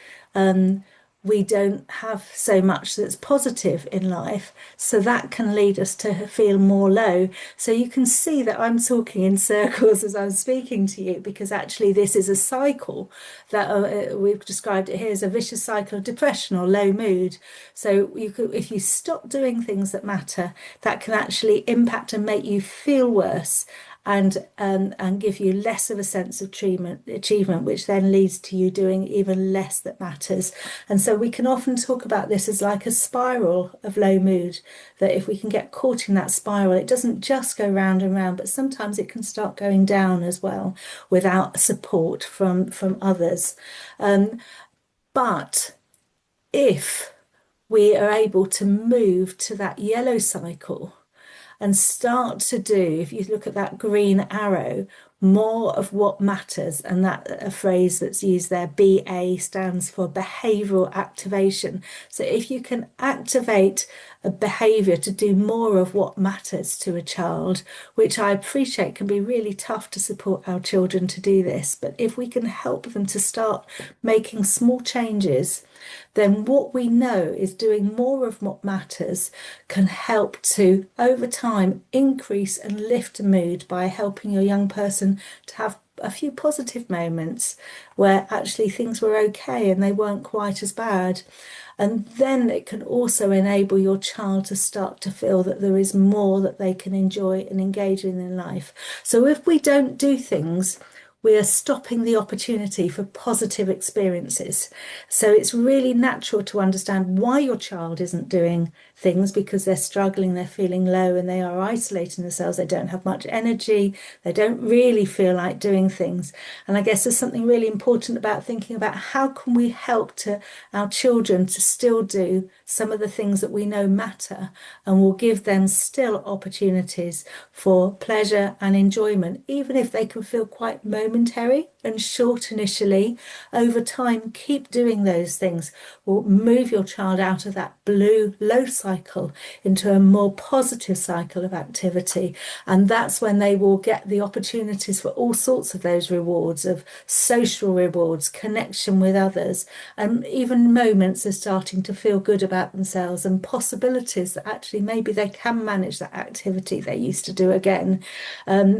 we don't have so much that's positive in life. So that can lead us to feel more low. So you can see that I'm talking in circles as I'm speaking to you, because actually this is a cycle that we've described it here as a vicious cycle of depression or low mood. So you could, if you stop doing things that matter, that can actually impact and make you feel worse and give you less of a sense of achievement, which then leads to you doing even less that matters. And so we can often talk about this as like a spiral of low mood, that if we can get caught in that spiral, it doesn't just go round and round, but sometimes it can start going down as well without support from others. But if we are able to move to that yellow cycle and start to do, if you look at that green arrow, more of what matters. And that a phrase that's used there, BA, stands for behavioral activation. So if you can activate a behavior to do more of what matters to a child, which I appreciate can be really tough to support our children to do this, but if we can help them to start making small changes, then what we know is doing more of what matters can help to, over time, increase and lift mood by helping your young person to have a few positive moments where actually things were okay and they weren't quite as bad. And then it can also enable your child to start to feel that there is more that they can enjoy and engage in life. So if we don't do things, we are stopping the opportunity for positive experiences. So it's really natural to understand why your child isn't doing things because they're struggling, they're feeling low, and they are isolating themselves. They don't have much energy, they don't really feel like doing things. And I guess there's something really important about thinking about how can we help to our children to still do some of the things that we know matter, and will give them still opportunities for pleasure and enjoyment, even if they can feel quite momentary and short initially. Over time, keep doing those things will move your child out of that blue low cycle into a more positive cycle of activity. And that's when they will get the opportunities for all sorts of those rewards of social rewards, connection with others, and even moments of starting to feel good about themselves and possibilities that actually maybe they can manage that activity they used to do again.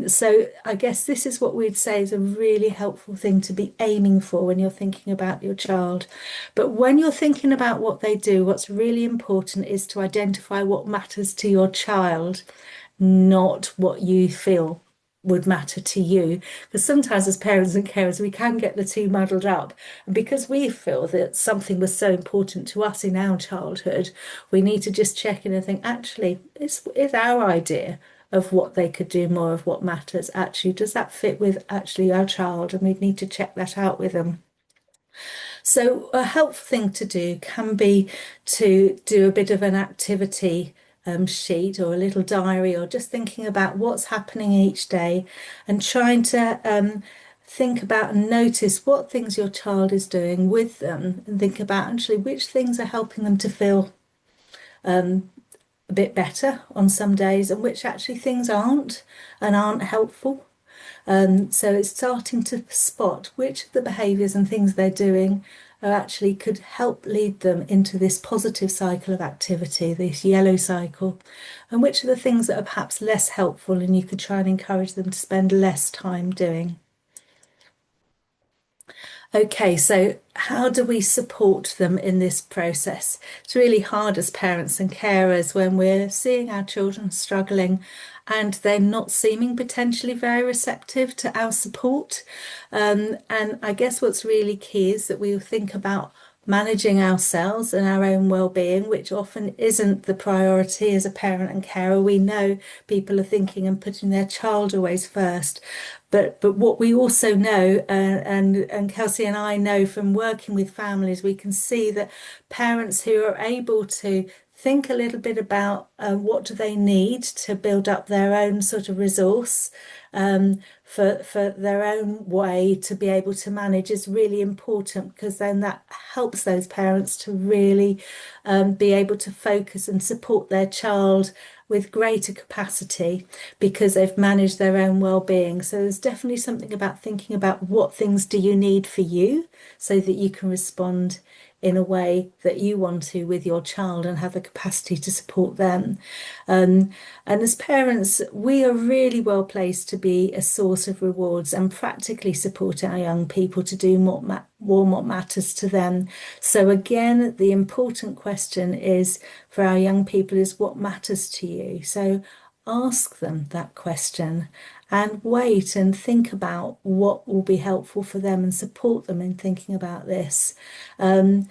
So I guess this is what we'd say is a really helpful thing to be aiming for when you're thinking about your child. But when you're thinking about what they do, what's really important is to identify what matters to your child, not what you feel would matter to you. Because sometimes as parents and carers, we can get the two muddled up. And because we feel that something was so important to us in our childhood, we need to just check in and think, actually, is our idea of what they could do more of what matters. Actually, does that fit with actually our child? And we need to check that out with them. So a helpful thing to do can be to do a bit of an activity sheet or a little diary, or just thinking about what's happening each day and trying to think about and notice what things your child is doing with them, and think about actually which things are helping them to feel a bit better on some days and which actually things aren't and aren't helpful. So it's starting to spot which of the behaviours and things they're doing are actually could help lead them into this positive cycle of activity, this yellow cycle, and which are the things that are perhaps less helpful and you could try and encourage them to spend less time doing. Okay, so how do we support them in this process? It's really hard as parents and carers when we're seeing our children struggling and they're not seeming potentially very receptive to our support. And I guess what's really key is that we think about managing ourselves and our own well-being, which often isn't the priority as a parent and carer. We know people are thinking and putting their child always first. But what we also know, and Kelsey and I know from working with families, we can see that parents who are able to think a little bit about what do they need to build up their own sort of resource for their own way to be able to manage is really important, because then that helps those parents to really be able to focus and support their child with greater capacity because they've managed their own well-being. So there's definitely something about thinking about what things do you need for you so that you can respond in a way that you want to with your child and have the capacity to support them. And as parents, we are really well placed to be a source of rewards and practically support our young people to do what matters to them. So again, the important question is for our young people is what matters to you? So ask them that question and wait and think about what will be helpful for them and support them in thinking about this. And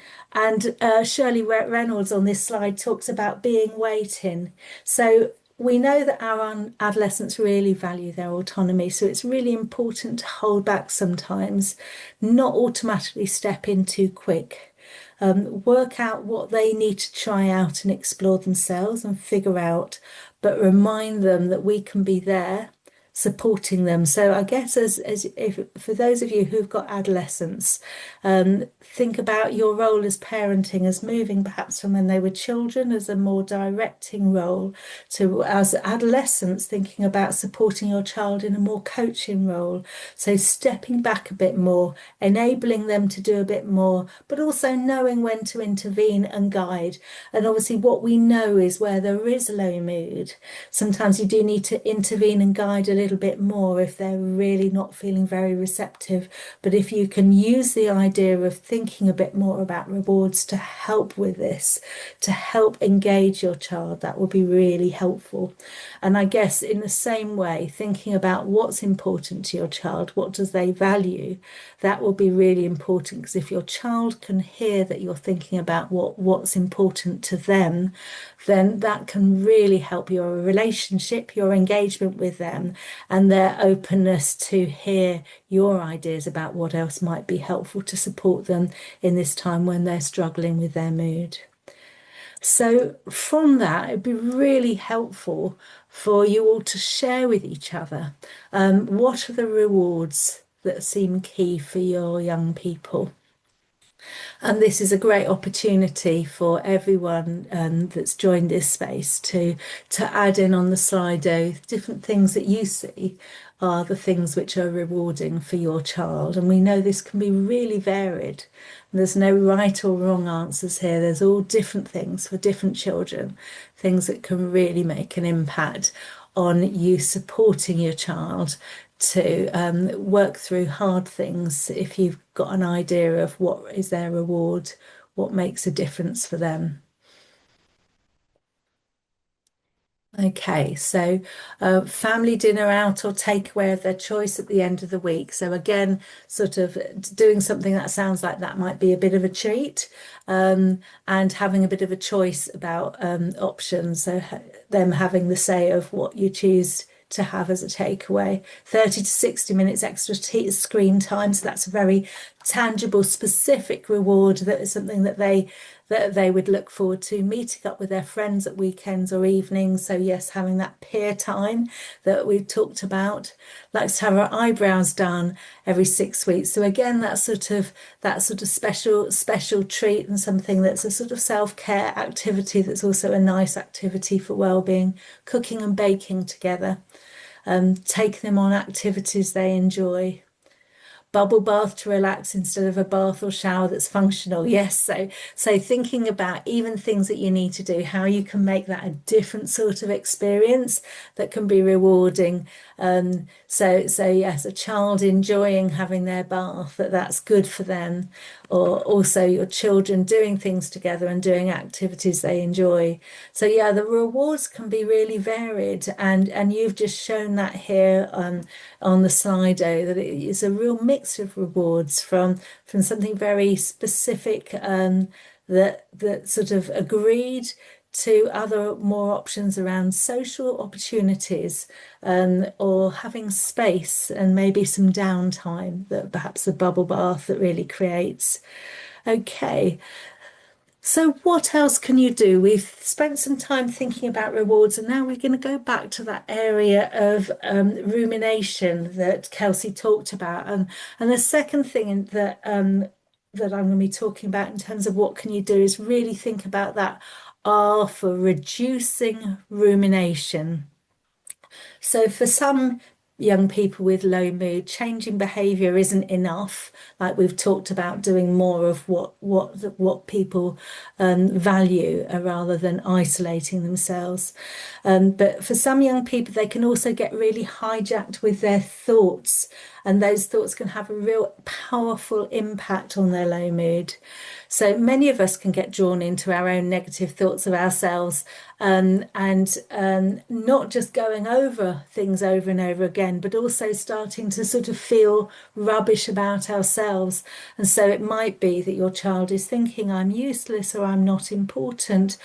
Shirley Reynolds on this slide talks about being waiting. So we know that our adolescents really value their autonomy, so it's really important to hold back sometimes, not automatically step in too quick. Work out what they need to try out and explore themselves and figure out, but remind them that we can be there supporting them. So I guess as if for those of you who've got adolescents, think about your role as parenting as moving perhaps from when they were children as a more directing role to as adolescents thinking about supporting your child in a more coaching role. So stepping back a bit more, enabling them to do a bit more, but also knowing when to intervene and guide. And obviously what we know is where there is low mood, sometimes you do need to intervene and guide a little bit more if they're really not feeling very receptive. But if you can use the idea of thinking a bit more about rewards to help with this, to help engage your child, that will be really helpful. And I guess in the same way, thinking about what's important to your child, what does they value, that will be really important because if your child can hear that you're thinking about what's important to them, then that can really help your relationship, your engagement with them, and their openness to hear your ideas about what else might be helpful to support them in this time when they're struggling with their mood. So, from that, it'd be really helpful for you all to share with each other what are the rewards that seem key for your young people. And this is a great opportunity for everyone that's joined this space to add in on the Slido different things that you see are the things which are rewarding for your child. And we know this can be really varied. There's no right or wrong answers here. There's all different things for different children, things that can really make an impact on you supporting your child to work through hard things if you've got an idea of what is their reward, what makes a difference for them. Okay, so family dinner out or takeaway of their choice at the end of the week. So again, sort of doing something that sounds like that might be a bit of a treat, and having a bit of a choice about options. So them having the say of what you choose to have as a takeaway. 30 to 60 minutes extra screen time. So that's a very tangible, specific reward that is something that they would look forward to. Meeting up with their friends at weekends or evenings. So yes, having that peer time that we talked about. Likes to have her eyebrows done every 6 weeks. So again, that sort of special treat and something that's a sort of self-care activity that's also a nice activity for well-being. Cooking and baking together. Take them on activities they enjoy. Bubble bath to relax instead of a bath or shower that's functional. Yes, so thinking about even things that you need to do, how you can make that a different sort of experience that can be rewarding. So yes, a child enjoying having their bath, that's good for them, or also your children doing things together and doing activities they enjoy. So yeah, the rewards can be really varied, and you've just shown that here on the Slido that it is a real mix of rewards from something very specific that sort of agreed to other more options around social opportunities or having space and maybe some downtime that perhaps a bubble bath that really creates. Okay, so what else can you do? We've spent some time thinking about rewards, and now we're going to go back to that area of rumination that Kelsey talked about. And the second thing that I'm going to be talking about in terms of what can you do is really think about that R for reducing rumination. So for some young people with low mood, changing behavior isn't enough. Like we've talked about doing more of what people value rather than isolating themselves. But for some young people, they can also get really hijacked with their thoughts, and those thoughts can have a real powerful impact on their low mood. So many of us can get drawn into our own negative thoughts of ourselves, and not just going over things over and over again, but also starting to sort of feel rubbish about ourselves. And so it might be that your child is thinking, I'm useless or I'm not important,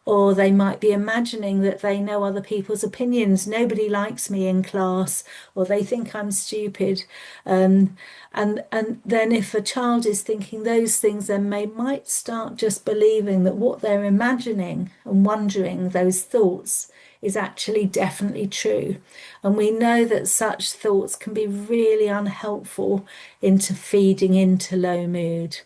or they might be imagining that they know other people's opinions. Nobody likes me in class, or they think I'm stupid. Um, and then if a child is thinking those things, then they might start just believing that what they're imagining and wondering, those thoughts, is actually definitely true. And we know that such thoughts can be really unhelpful into feeding into low mood.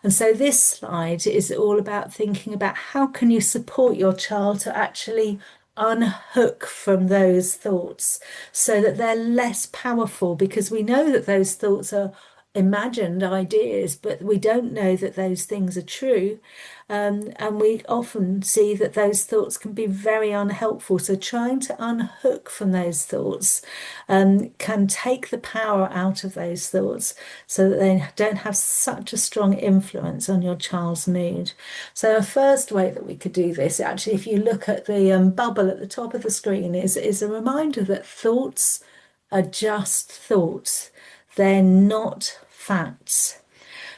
And so this slide is all about thinking about how can you support your child to actually unhook from those thoughts so that they're less powerful, because we know that those thoughts are imagined ideas, but we don't know that those things are true. And we often see that those thoughts can be very unhelpful. So trying to unhook from those thoughts can take the power out of those thoughts so that they don't have such a strong influence on your child's mood. So a first way that we could do this, actually, if you look at the bubble at the top of the screen, is a reminder that thoughts are just thoughts. They're not facts.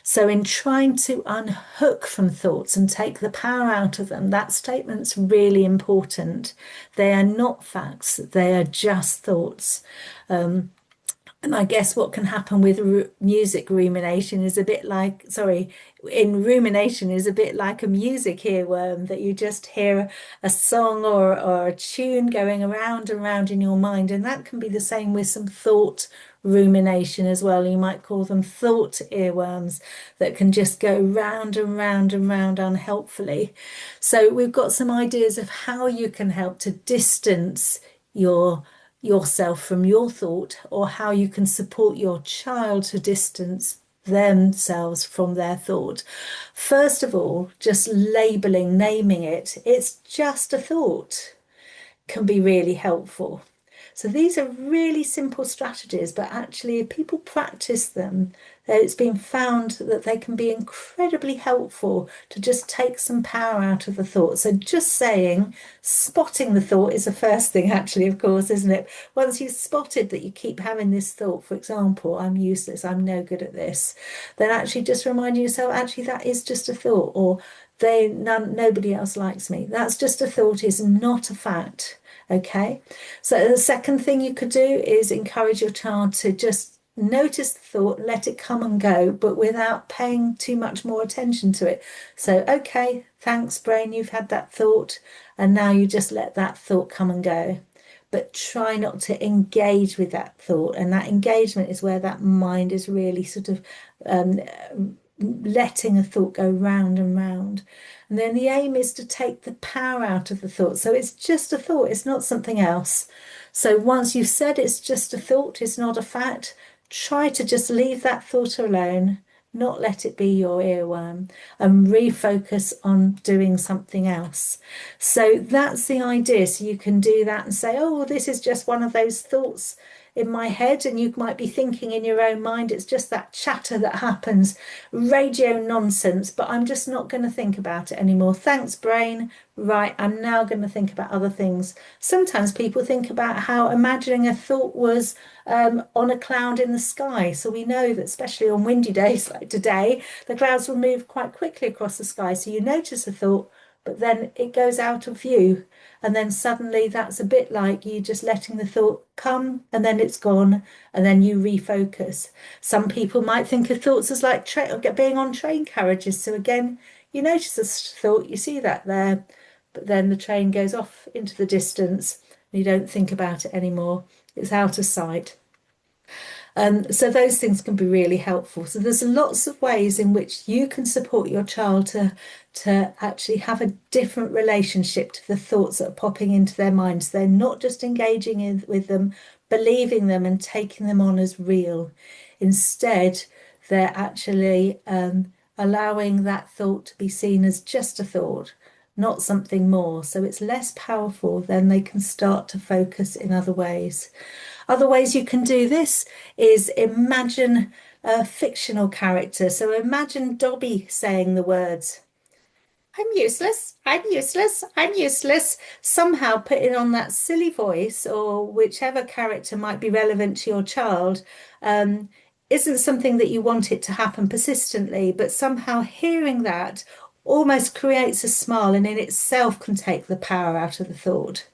So, in trying to unhook from thoughts and take the power out of them, that statement's really important. They are not facts, they are just thoughts. And I guess what can happen with music rumination is a bit like, sorry, in rumination is a bit like a music earworm, that you just hear a song or a tune going around and around in your mind. And that can be the same with some thought rumination as well. You might call them thought earworms that can just go round and round and round unhelpfully. So we've got some ideas of how you can help to distance yourself from your thought, or how you can support your child to distance themselves from their thought. First of all, just labeling, naming it, it's just a thought, can be really helpful. So these are really simple strategies, but actually, if people practice them, it's been found that they can be incredibly helpful to just take some power out of the thought. So just saying, spotting the thought is the first thing, actually, of course, isn't it? Once you've spotted that you keep having this thought, for example, I'm useless, I'm no good at this, then actually just reminding yourself, actually, that is just a thought, or nobody else likes me. That's just a thought, is not a fact. Okay, so the second thing you could do is encourage your child to just notice the thought, let it come and go, but without paying too much more attention to it. So, okay, thanks, brain, you've had that thought, and now you just let that thought come and go. But try not to engage with that thought. And that engagement is where that mind is really sort of um, letting a thought go round and round. And then the aim is to take the power out of the thought. So it's just a thought, it's not something else. So once you've said it's just a thought, it's not a fact, try to just leave that thought alone, not let it be your earworm, and refocus on doing something else. So that's the idea. So you can do that and say, oh, well, this is just one of those thoughts in my head, and you might be thinking in your own mind, it's just that chatter that happens, radio nonsense, but I'm just not going to think about it anymore. Thanks, brain. Right, I'm now going to think about other things. Sometimes people think about how imagining a thought was on a cloud in the sky. So we know that, especially on windy days like today, the clouds will move quite quickly across the sky. So you notice a thought, but then it goes out of view. And then suddenly that's a bit like you just letting the thought come, and then it's gone, and then you refocus. Some people might think of thoughts as like being on train carriages. So again, you notice a thought, you see that there, but then the train goes off into the distance and you don't think about it anymore. It's out of sight. So those things can be really helpful. So there's lots of ways in which you can support your child to actually have a different relationship to the thoughts that are popping into their minds. They're not just engaging with them, believing them and taking them on as real. Instead, they're actually allowing that thought to be seen as just a thought, not something more. So it's less powerful, then they can start to focus in other ways. Other ways you can do this is imagine a fictional character. So imagine Dobby saying the words, I'm useless, I'm useless, I'm useless. Somehow putting on that silly voice, or whichever character might be relevant to your child, isn't something that you want it to happen persistently, but somehow hearing that almost creates a smile and in itself can take the power out of the thought.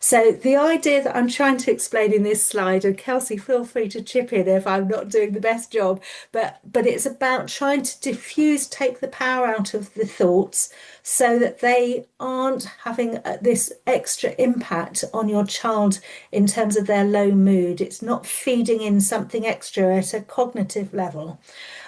So the idea that I'm trying to explain in this slide, and Kelsey, feel free to chip in if I'm not doing the best job, but it's about trying to diffuse, take the power out of the thoughts so that they aren't having this extra impact on your child in terms of their low mood. It's not feeding in something extra at a cognitive level.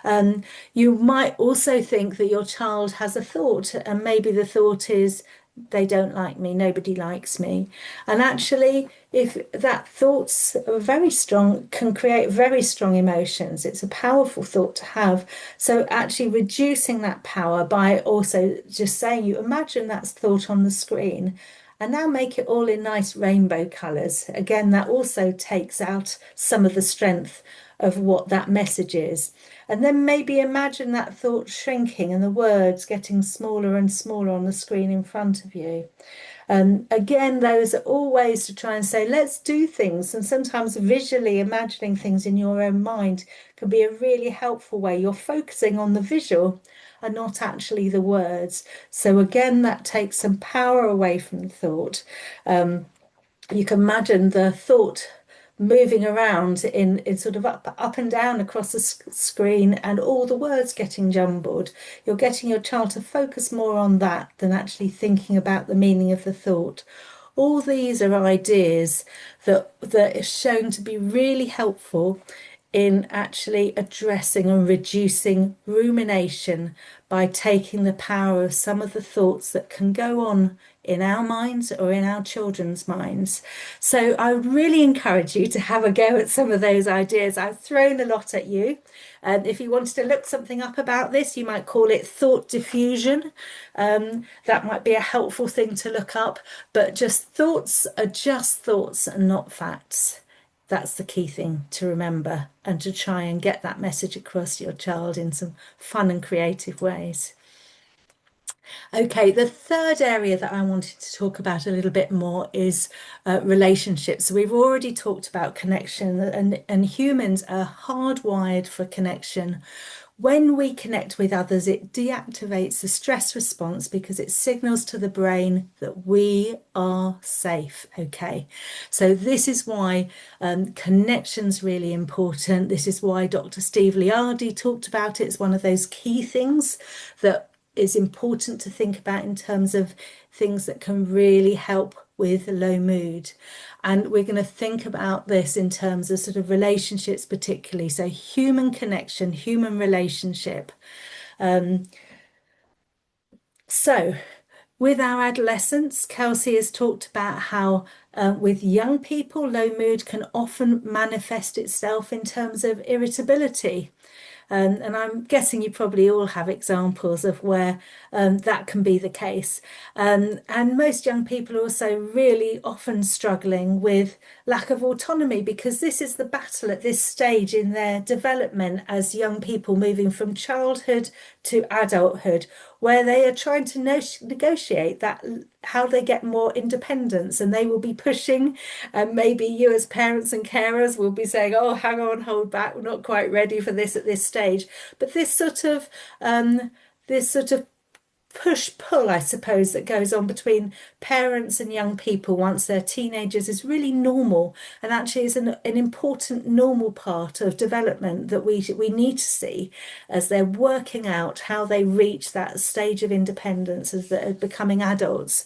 Um, you might also think that your child has a thought, and maybe the thought is, they don't like me, nobody likes me. And actually, if that thoughts are very strong, can create very strong emotions. It's a powerful thought to have. So actually reducing that power by also just saying, you imagine that's thought on the screen. And now make it all in nice rainbow colours. Again, that also takes out some of the strength of what that message is. And then maybe imagine that thought shrinking and the words getting smaller and smaller on the screen in front of you. Again, those are all ways to try and say, let's do things. And sometimes visually imagining things in your own mind can be a really helpful way. You're focusing on the visual and not actually the words. So again, that takes some power away from the thought. You can imagine the thought moving around in sort of up and down across the screen and all the words getting jumbled. You're getting your child to focus more on that than actually thinking about the meaning of the thought. All these are ideas that are shown to be really helpful in actually addressing and reducing rumination by taking the power of some of the thoughts that can go on in our minds or in our children's minds. So I would really encourage you to have a go at some of those ideas. I've thrown a lot at you. And if you wanted to look something up about this, you might call it thought diffusion. That might be a helpful thing to look up, but just thoughts are just thoughts and not facts. That's the key thing to remember and to try and get that message across to your child in some fun and creative ways. Okay, the third area that I wanted to talk about a little bit more is relationships. So we've already talked about connection, and humans are hardwired for connection. When we connect with others, it deactivates the stress response because it signals to the brain that we are safe. Okay, so this is why connection's really important. This is why Dr. Steve Liardi talked about it. It's one of those key things that is important to think about in terms of things that can really help with low mood. And we're going to think about this in terms of sort of relationships, particularly. So, human connection, human relationship. Um, so, with our adolescents, Kelsey has talked about how with young people, low mood can often manifest itself in terms of irritability. And I'm guessing you probably all have examples of where that can be the case. And most young people are also really often struggling with lack of autonomy because this is the battle at this stage in their development as young people moving from childhood to adulthood, where they are trying to negotiate that how they get more independence and they will be pushing and maybe you as parents and carers will be saying, oh, hang on, hold back, we're not quite ready for this at this stage. But this sort of push pull, I suppose, that goes on between parents and young people once they're teenagers is really normal and actually is an important normal part of development that we need to see as they're working out how they reach that stage of independence as they're becoming adults.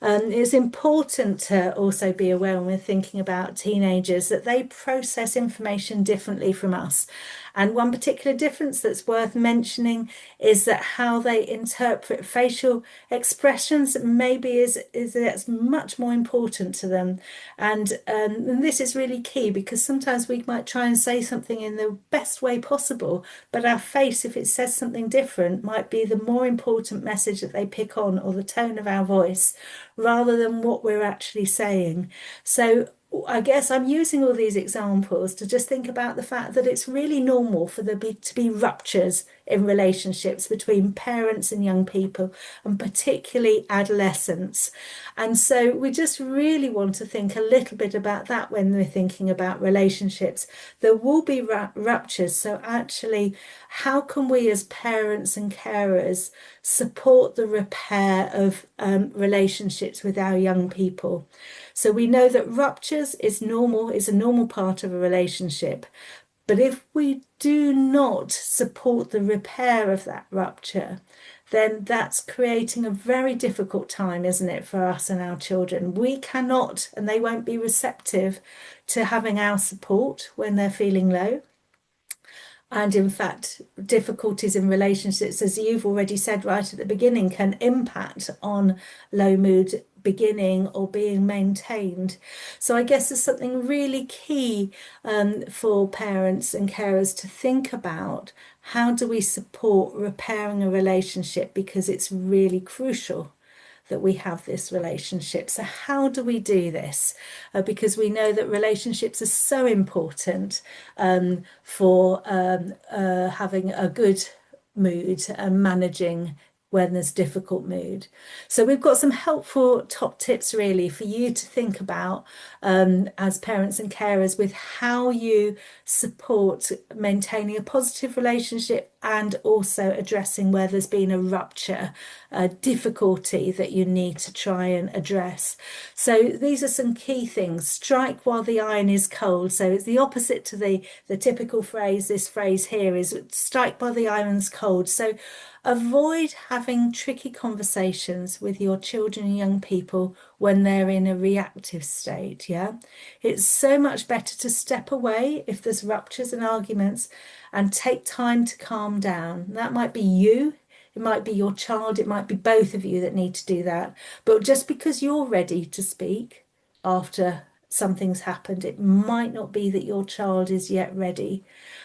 It's important to also be aware when we're thinking about teenagers that they process information differently from us. And one particular difference that's worth mentioning is that how they interpret facial expressions maybe is that's much more important to them. And this is really key because sometimes we might try and say something in the best way possible, but our face, if it says something different, might be the more important message that they pick on or the tone of our voice rather than what we're actually saying. So I guess I'm using all these examples to just think about the fact that it's really normal for to be ruptures in relationships between parents and young people, and particularly adolescents. And so we just really want to think a little bit about that when we're thinking about relationships. There will be ruptures. So actually, how can we as parents and carers support the repair of relationships with our young people? So we know that ruptures is normal, is a normal part of a relationship. But if we do not support the repair of that rupture, then that's creating a very difficult time, isn't it, for us and our children? We cannot, and they won't be receptive to having our support when they're feeling low. And in fact, difficulties in relationships, as you've already said right at the beginning, can impact on low mood beginning or being maintained. So I guess there's something really key for parents and carers to think about. How do we support repairing a relationship? Because it's really crucial that we have this relationship. So, how do we do this? Because we know that relationships are so important for having a good mood and managing when there's difficult mood. So we've got some helpful top tips really for you to think about as parents and carers with how you support maintaining a positive relationship and also addressing where there's been a rupture, a difficulty that you need to try and address. So these are some key things. Strike while the iron is cold. So it's the opposite to the typical phrase. This phrase here is strike while the iron's cold. So avoid having tricky conversations with your children and young people when they're in a reactive state. Yeah, it's so much better to step away if there's ruptures and arguments and take time to calm down. That might be you, it might be your child, it might be both of you that need to do that. But just because you're ready to speak after something's happened, it might not be that your child is yet ready.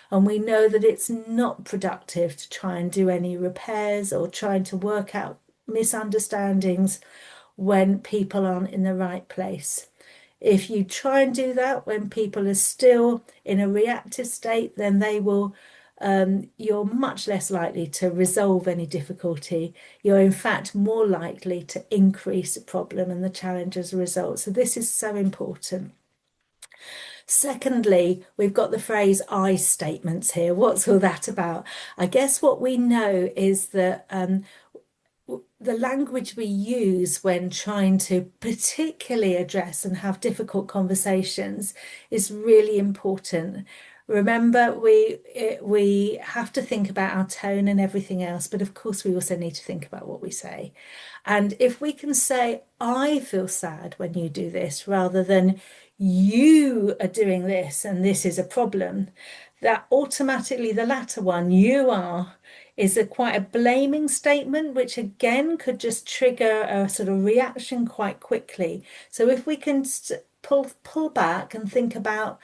And we know that it's not productive to try and do any repairs or trying to work out misunderstandings when people aren't in the right place. If you try and do that when people are still in a reactive state, then you're much less likely to resolve any difficulty. You're in fact more likely to increase the problem and the challenge as a result. So this is so important. Secondly, we've got the phrase I statements here. What's all that about? I guess what we know is that the language we use when trying to particularly address and have difficult conversations is really important. Remember, we have to think about our tone and everything else, but of course we also need to think about what we say. And if we can say, I feel sad when you do this, rather than you are doing this and this is a problem, that automatically the latter one, you are, is quite a blaming statement, which again could just trigger a sort of reaction quite quickly. So if we can pull back and think about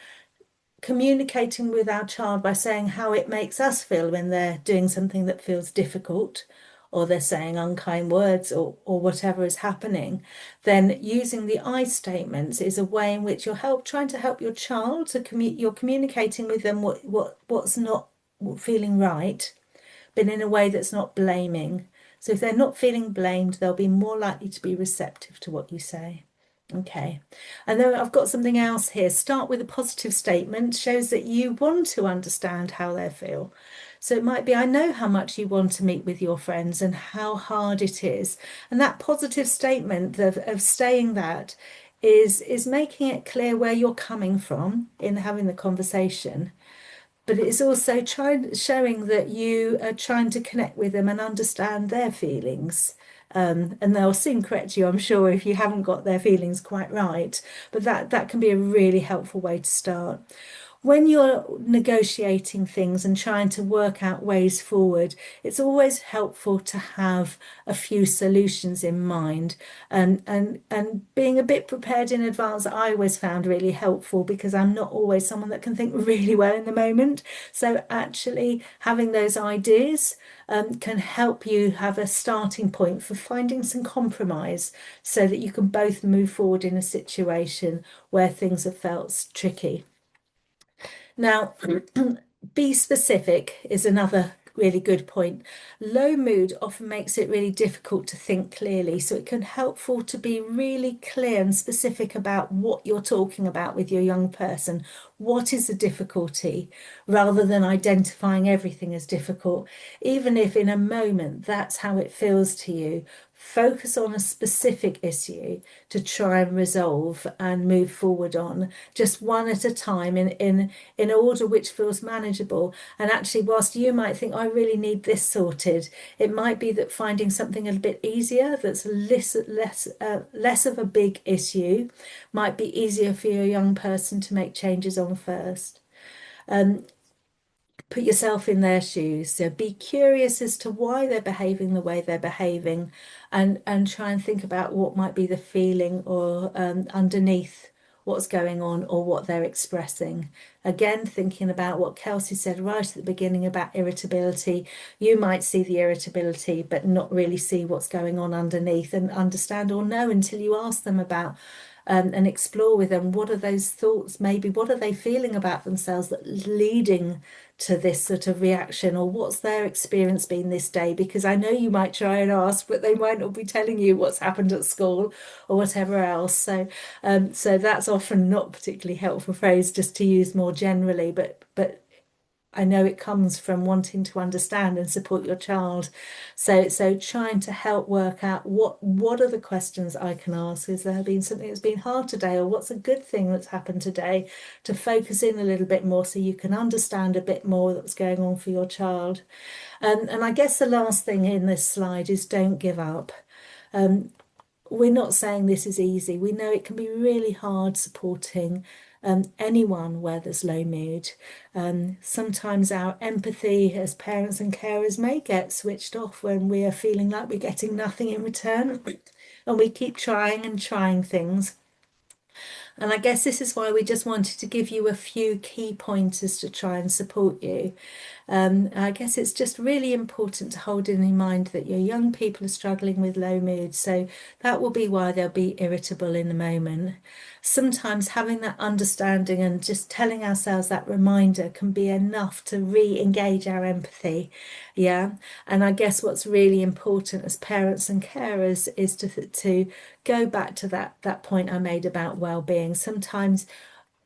communicating with our child by saying how it makes us feel when they're doing something that feels difficult, or they're saying unkind words, or whatever is happening, then using the I statements is a way in which you're trying to help your child to you're communicating with them what's not feeling right, but in a way that's not blaming. So if they're not feeling blamed, they'll be more likely to be receptive to what you say. Okay, and then I've got something else here. Start with a positive statement, shows that you want to understand how they feel. So it might be, I know how much you want to meet with your friends and how hard it is. And that positive statement of saying that is making it clear where you're coming from in having the conversation. But it's also showing that you are trying to connect with them and understand their feelings. And they'll soon correct you, I'm sure, if you haven't got their feelings quite right. But that can be a really helpful way to start. when you're negotiating things and trying to work out ways forward, it's always helpful to have a few solutions in mind, and being a bit prepared in advance. I always found really helpful because I'm not always someone that can think really well in the moment. So actually having those ideas can help you have a starting point for finding some compromise so that you can both move forward in a situation where things have felt tricky. Now, be specific is another really good point. Low mood often makes it really difficult to think clearly, so it can helpful to be really clear and specific about what you're talking about with your young person. What is the difficulty, rather than identifying everything as difficult, even if in a moment that's how it feels to you. Focus on a specific issue to try and resolve and move forward on, just one at a time in order which feels manageable. And actually, whilst you might think, I really need this sorted, it might be that finding something a bit easier, that's less of a big issue, might be easier for your young person to make changes on first. Put yourself in their shoes. So be curious as to why they're behaving the way they're behaving, and try and think about what might be the feeling or underneath what's going on or what they're expressing. Again, thinking about what Kelsey said right at the beginning about irritability. You might see the irritability, but not really see what's going on underneath and understand or know until you ask them about and explore with them what are those thoughts, maybe what are they feeling about themselves that leading to this sort of reaction, or what's their experience been this day? Because I know you might try and ask, but they might not be telling you what's happened at school or whatever else. So that's often not particularly helpful phrase just to use more generally, but I know it comes from wanting to understand and support your child. So trying to help work out what are the questions I can ask. Is there been something that's been hard today, or what's a good thing that's happened today? To focus in a little bit more so you can understand a bit more that's going on for your child. And I guess the last thing in this slide is don't give up. We're not saying this is easy. We know it can be really hard supporting anyone where there's low mood. Sometimes our empathy as parents and carers may get switched off when we are feeling like we're getting nothing in return, and we keep trying and trying things. And I guess this is why we just wanted to give you a few key pointers to try and support you. I guess it's just really important to hold in mind that your young people are struggling with low mood, so that will be why they'll be irritable in the moment. Sometimes having that understanding and just telling ourselves that reminder can be enough to re-engage our empathy. Yeah. And I guess what's really important as parents and carers is to go back to that point I made about well-being. Sometimes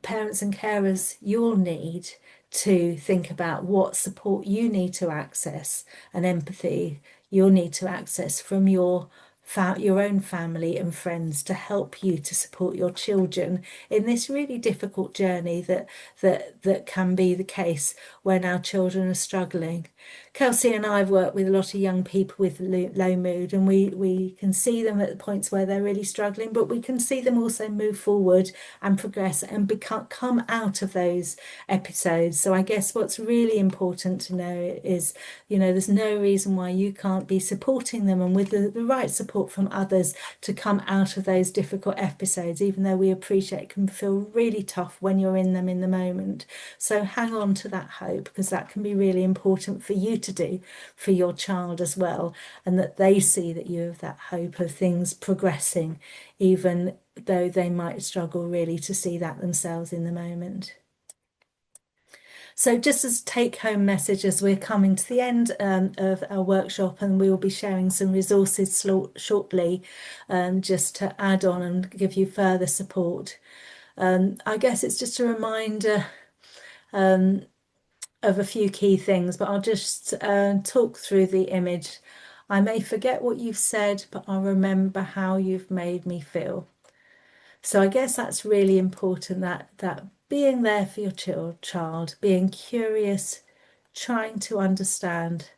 parents and carers, you'll need to think about what support you need to access and empathy you'll need to access from your own family and friends to help you to support your children in this really difficult journey that can be the case when our children are struggling. Kelsey and I have worked with a lot of young people with low mood, and we can see them at the points where they're really struggling, but we can see them also move forward and progress and come out of those episodes. So I guess what's really important to know is, there's no reason why you can't be supporting them, and with the right support from others, to come out of those difficult episodes, even though we appreciate it can feel really tough when you're in them in the moment. So hang on to that hope, because that can be really important for you to do for your child as well, and that they see that you have that hope of things progressing, even though they might struggle really to see that themselves in the moment. So just as a take-home message, as we're coming to the end of our workshop, and we will be sharing some resources shortly, just to add on and give you further support. I guess it's just a reminder of a few key things, but I'll just talk through the image. I may forget what you've said, but I'll remember how you've made me feel. So I guess that's really important, that being there for your child, being curious, trying to understand,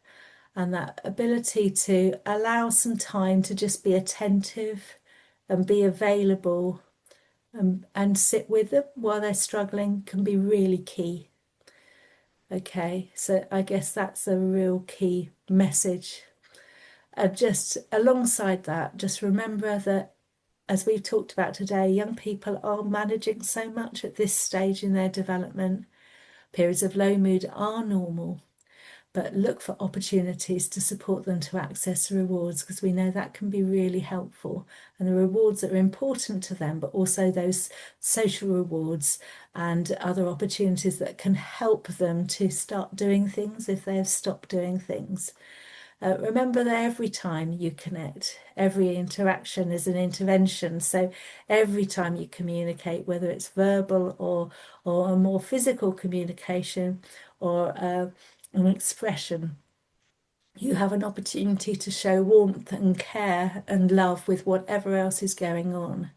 and that ability to allow some time to just be attentive and be available and sit with them while they're struggling can be really key. Okay, so I guess that's a real key message. Just alongside that, just remember that as we've talked about today, young people are managing so much at this stage in their development. Periods of low mood are normal, but look for opportunities to support them to access rewards because we know that can be really helpful. And the rewards that are important to them, but also those social rewards and other opportunities that can help them to start doing things if they have stopped doing things. Remember that every time you connect, every interaction is an intervention. So every time you communicate, whether it's verbal or a more physical communication or an expression, you have an opportunity to show warmth and care and love with whatever else is going on.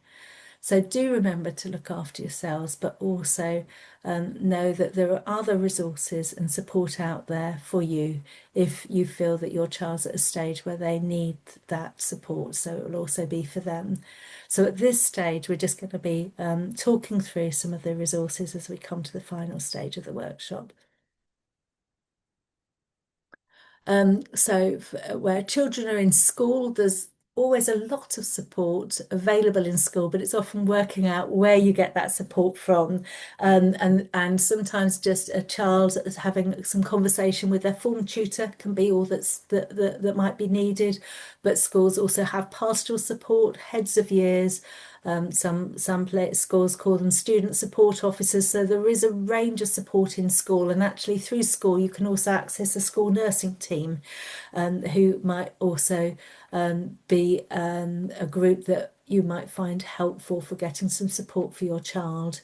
So do remember to look after yourselves, but also know that there are other resources and support out there for you if you feel that your child's at a stage where they need that support. So it will also be for them. So at this stage, we're just going to be talking through some of the resources as we come to the final stage of the workshop. Where children are in school, there's always a lot of support available in school, but it's often working out where you get that support from. And sometimes just a child is having some conversation with their form tutor can be all that might be needed. But schools also have pastoral support, heads of years. Some schools call them student support officers. So there is a range of support in school, and actually through school you can also access a school nursing team, who might also be a group that you might find helpful for getting some support for your child.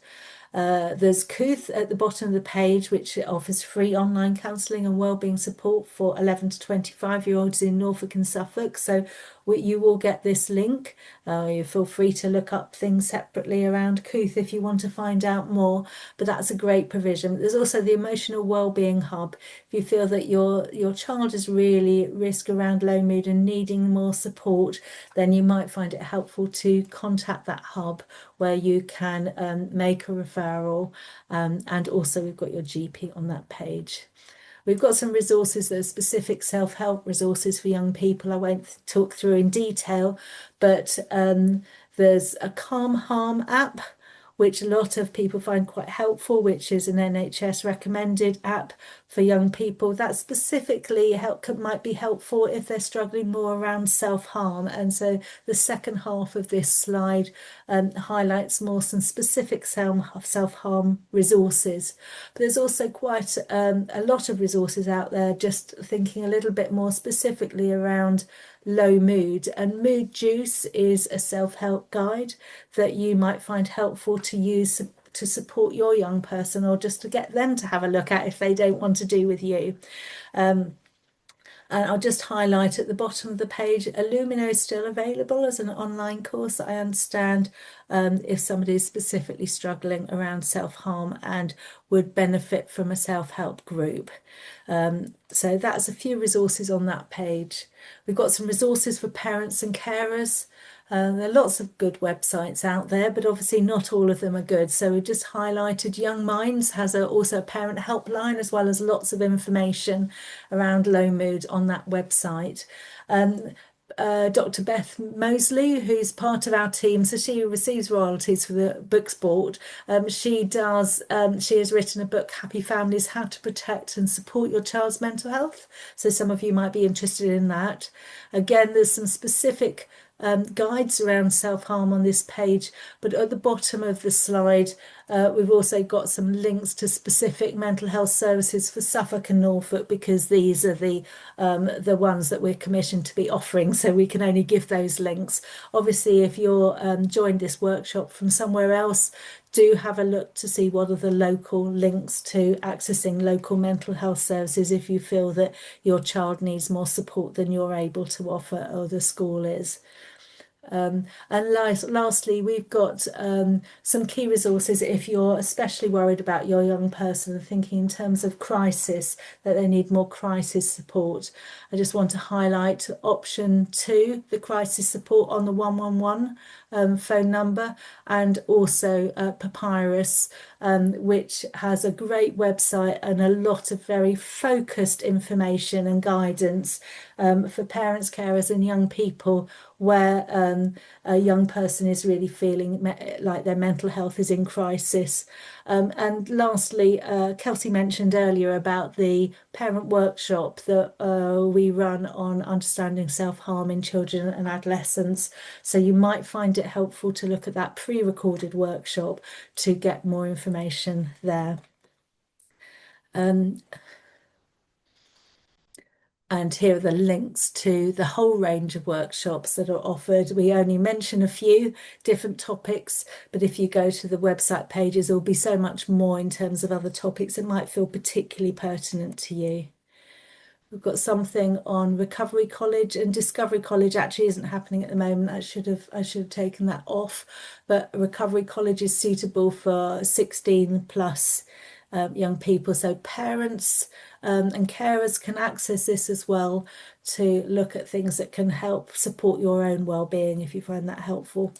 There's Cooth at the bottom of the page, which offers free online counselling and wellbeing support for 11 to 25-year-olds in Norfolk and Suffolk. So you will get this link. You feel free to look up things separately around Cooth if you want to find out more, but that's a great provision. There's also the Emotional Wellbeing Hub. If you feel that your child is really at risk around low mood and needing more support, then you might find it helpful to contact that hub where you can make a referral, and also we've got your GP on that page. We've got some resources that are specific self-help resources for young people. I won't talk through in detail, but there's a Calm Harm app, which a lot of people find quite helpful, which is an NHS recommended app for young people. That specifically might be helpful if they're struggling more around self-harm. And so the second half of this slide highlights more some specific self-harm resources. But there's also quite a lot of resources out there just thinking a little bit more specifically around low mood. And Mood Juice is a self-help guide that you might find helpful to use to support your young person, or just to get them to have a look at if they don't want to do with you. And I'll just highlight at the bottom of the page, Illumina is still available as an online course, I understand, if somebody is specifically struggling around self-harm and would benefit from a self-help group. So that's a few resources on that page. We've got some resources for parents and carers. There are lots of good websites out there, but obviously not all of them are good. So we just highlighted Young Minds has also a parent helpline, as well as lots of information around low mood on that website. Dr. Beth Mosley, who's part of our team, so she receives royalties for the books bought. She has written a book, Happy Families, How to Protect and Support Your Child's Mental Health. So some of you might be interested in that. Again, there's some specific guides around self-harm on this page, but at the bottom of the slide we've also got some links to specific mental health services for Suffolk and Norfolk, because these are the ones that we're commissioned to be offering, so we can only give those links. Obviously, if you're joined this workshop from somewhere else, do have a look to see what are the local links to accessing local mental health services if you feel that your child needs more support than you're able to offer or the school is. And lastly, we've got some key resources if you're especially worried about your young person and thinking in terms of crisis, that they need more crisis support. I just want to highlight option 2, the crisis support on the 111 phone number, and also Papyrus, which has a great website and a lot of very focused information and guidance for parents, carers, and young people where a young person is really feeling like their mental health is in crisis. And lastly, Kelsey mentioned earlier about the parent workshop that we run on understanding self-harm in children and adolescents. So you might find it helpful to look at that pre-recorded workshop to get more information there. Um, And here are the links to the whole range of workshops that are offered. We only mention a few different topics, but if you go to the website pages, there'll be so much more in terms of other topics that might feel particularly pertinent to you. We've got something on Recovery College, and Discovery College actually isn't happening at the moment. I should have taken that off, but Recovery College is suitable for 16 plus young people. So parents and carers can access this as well to look at things that can help support your own well-being if you find that helpful.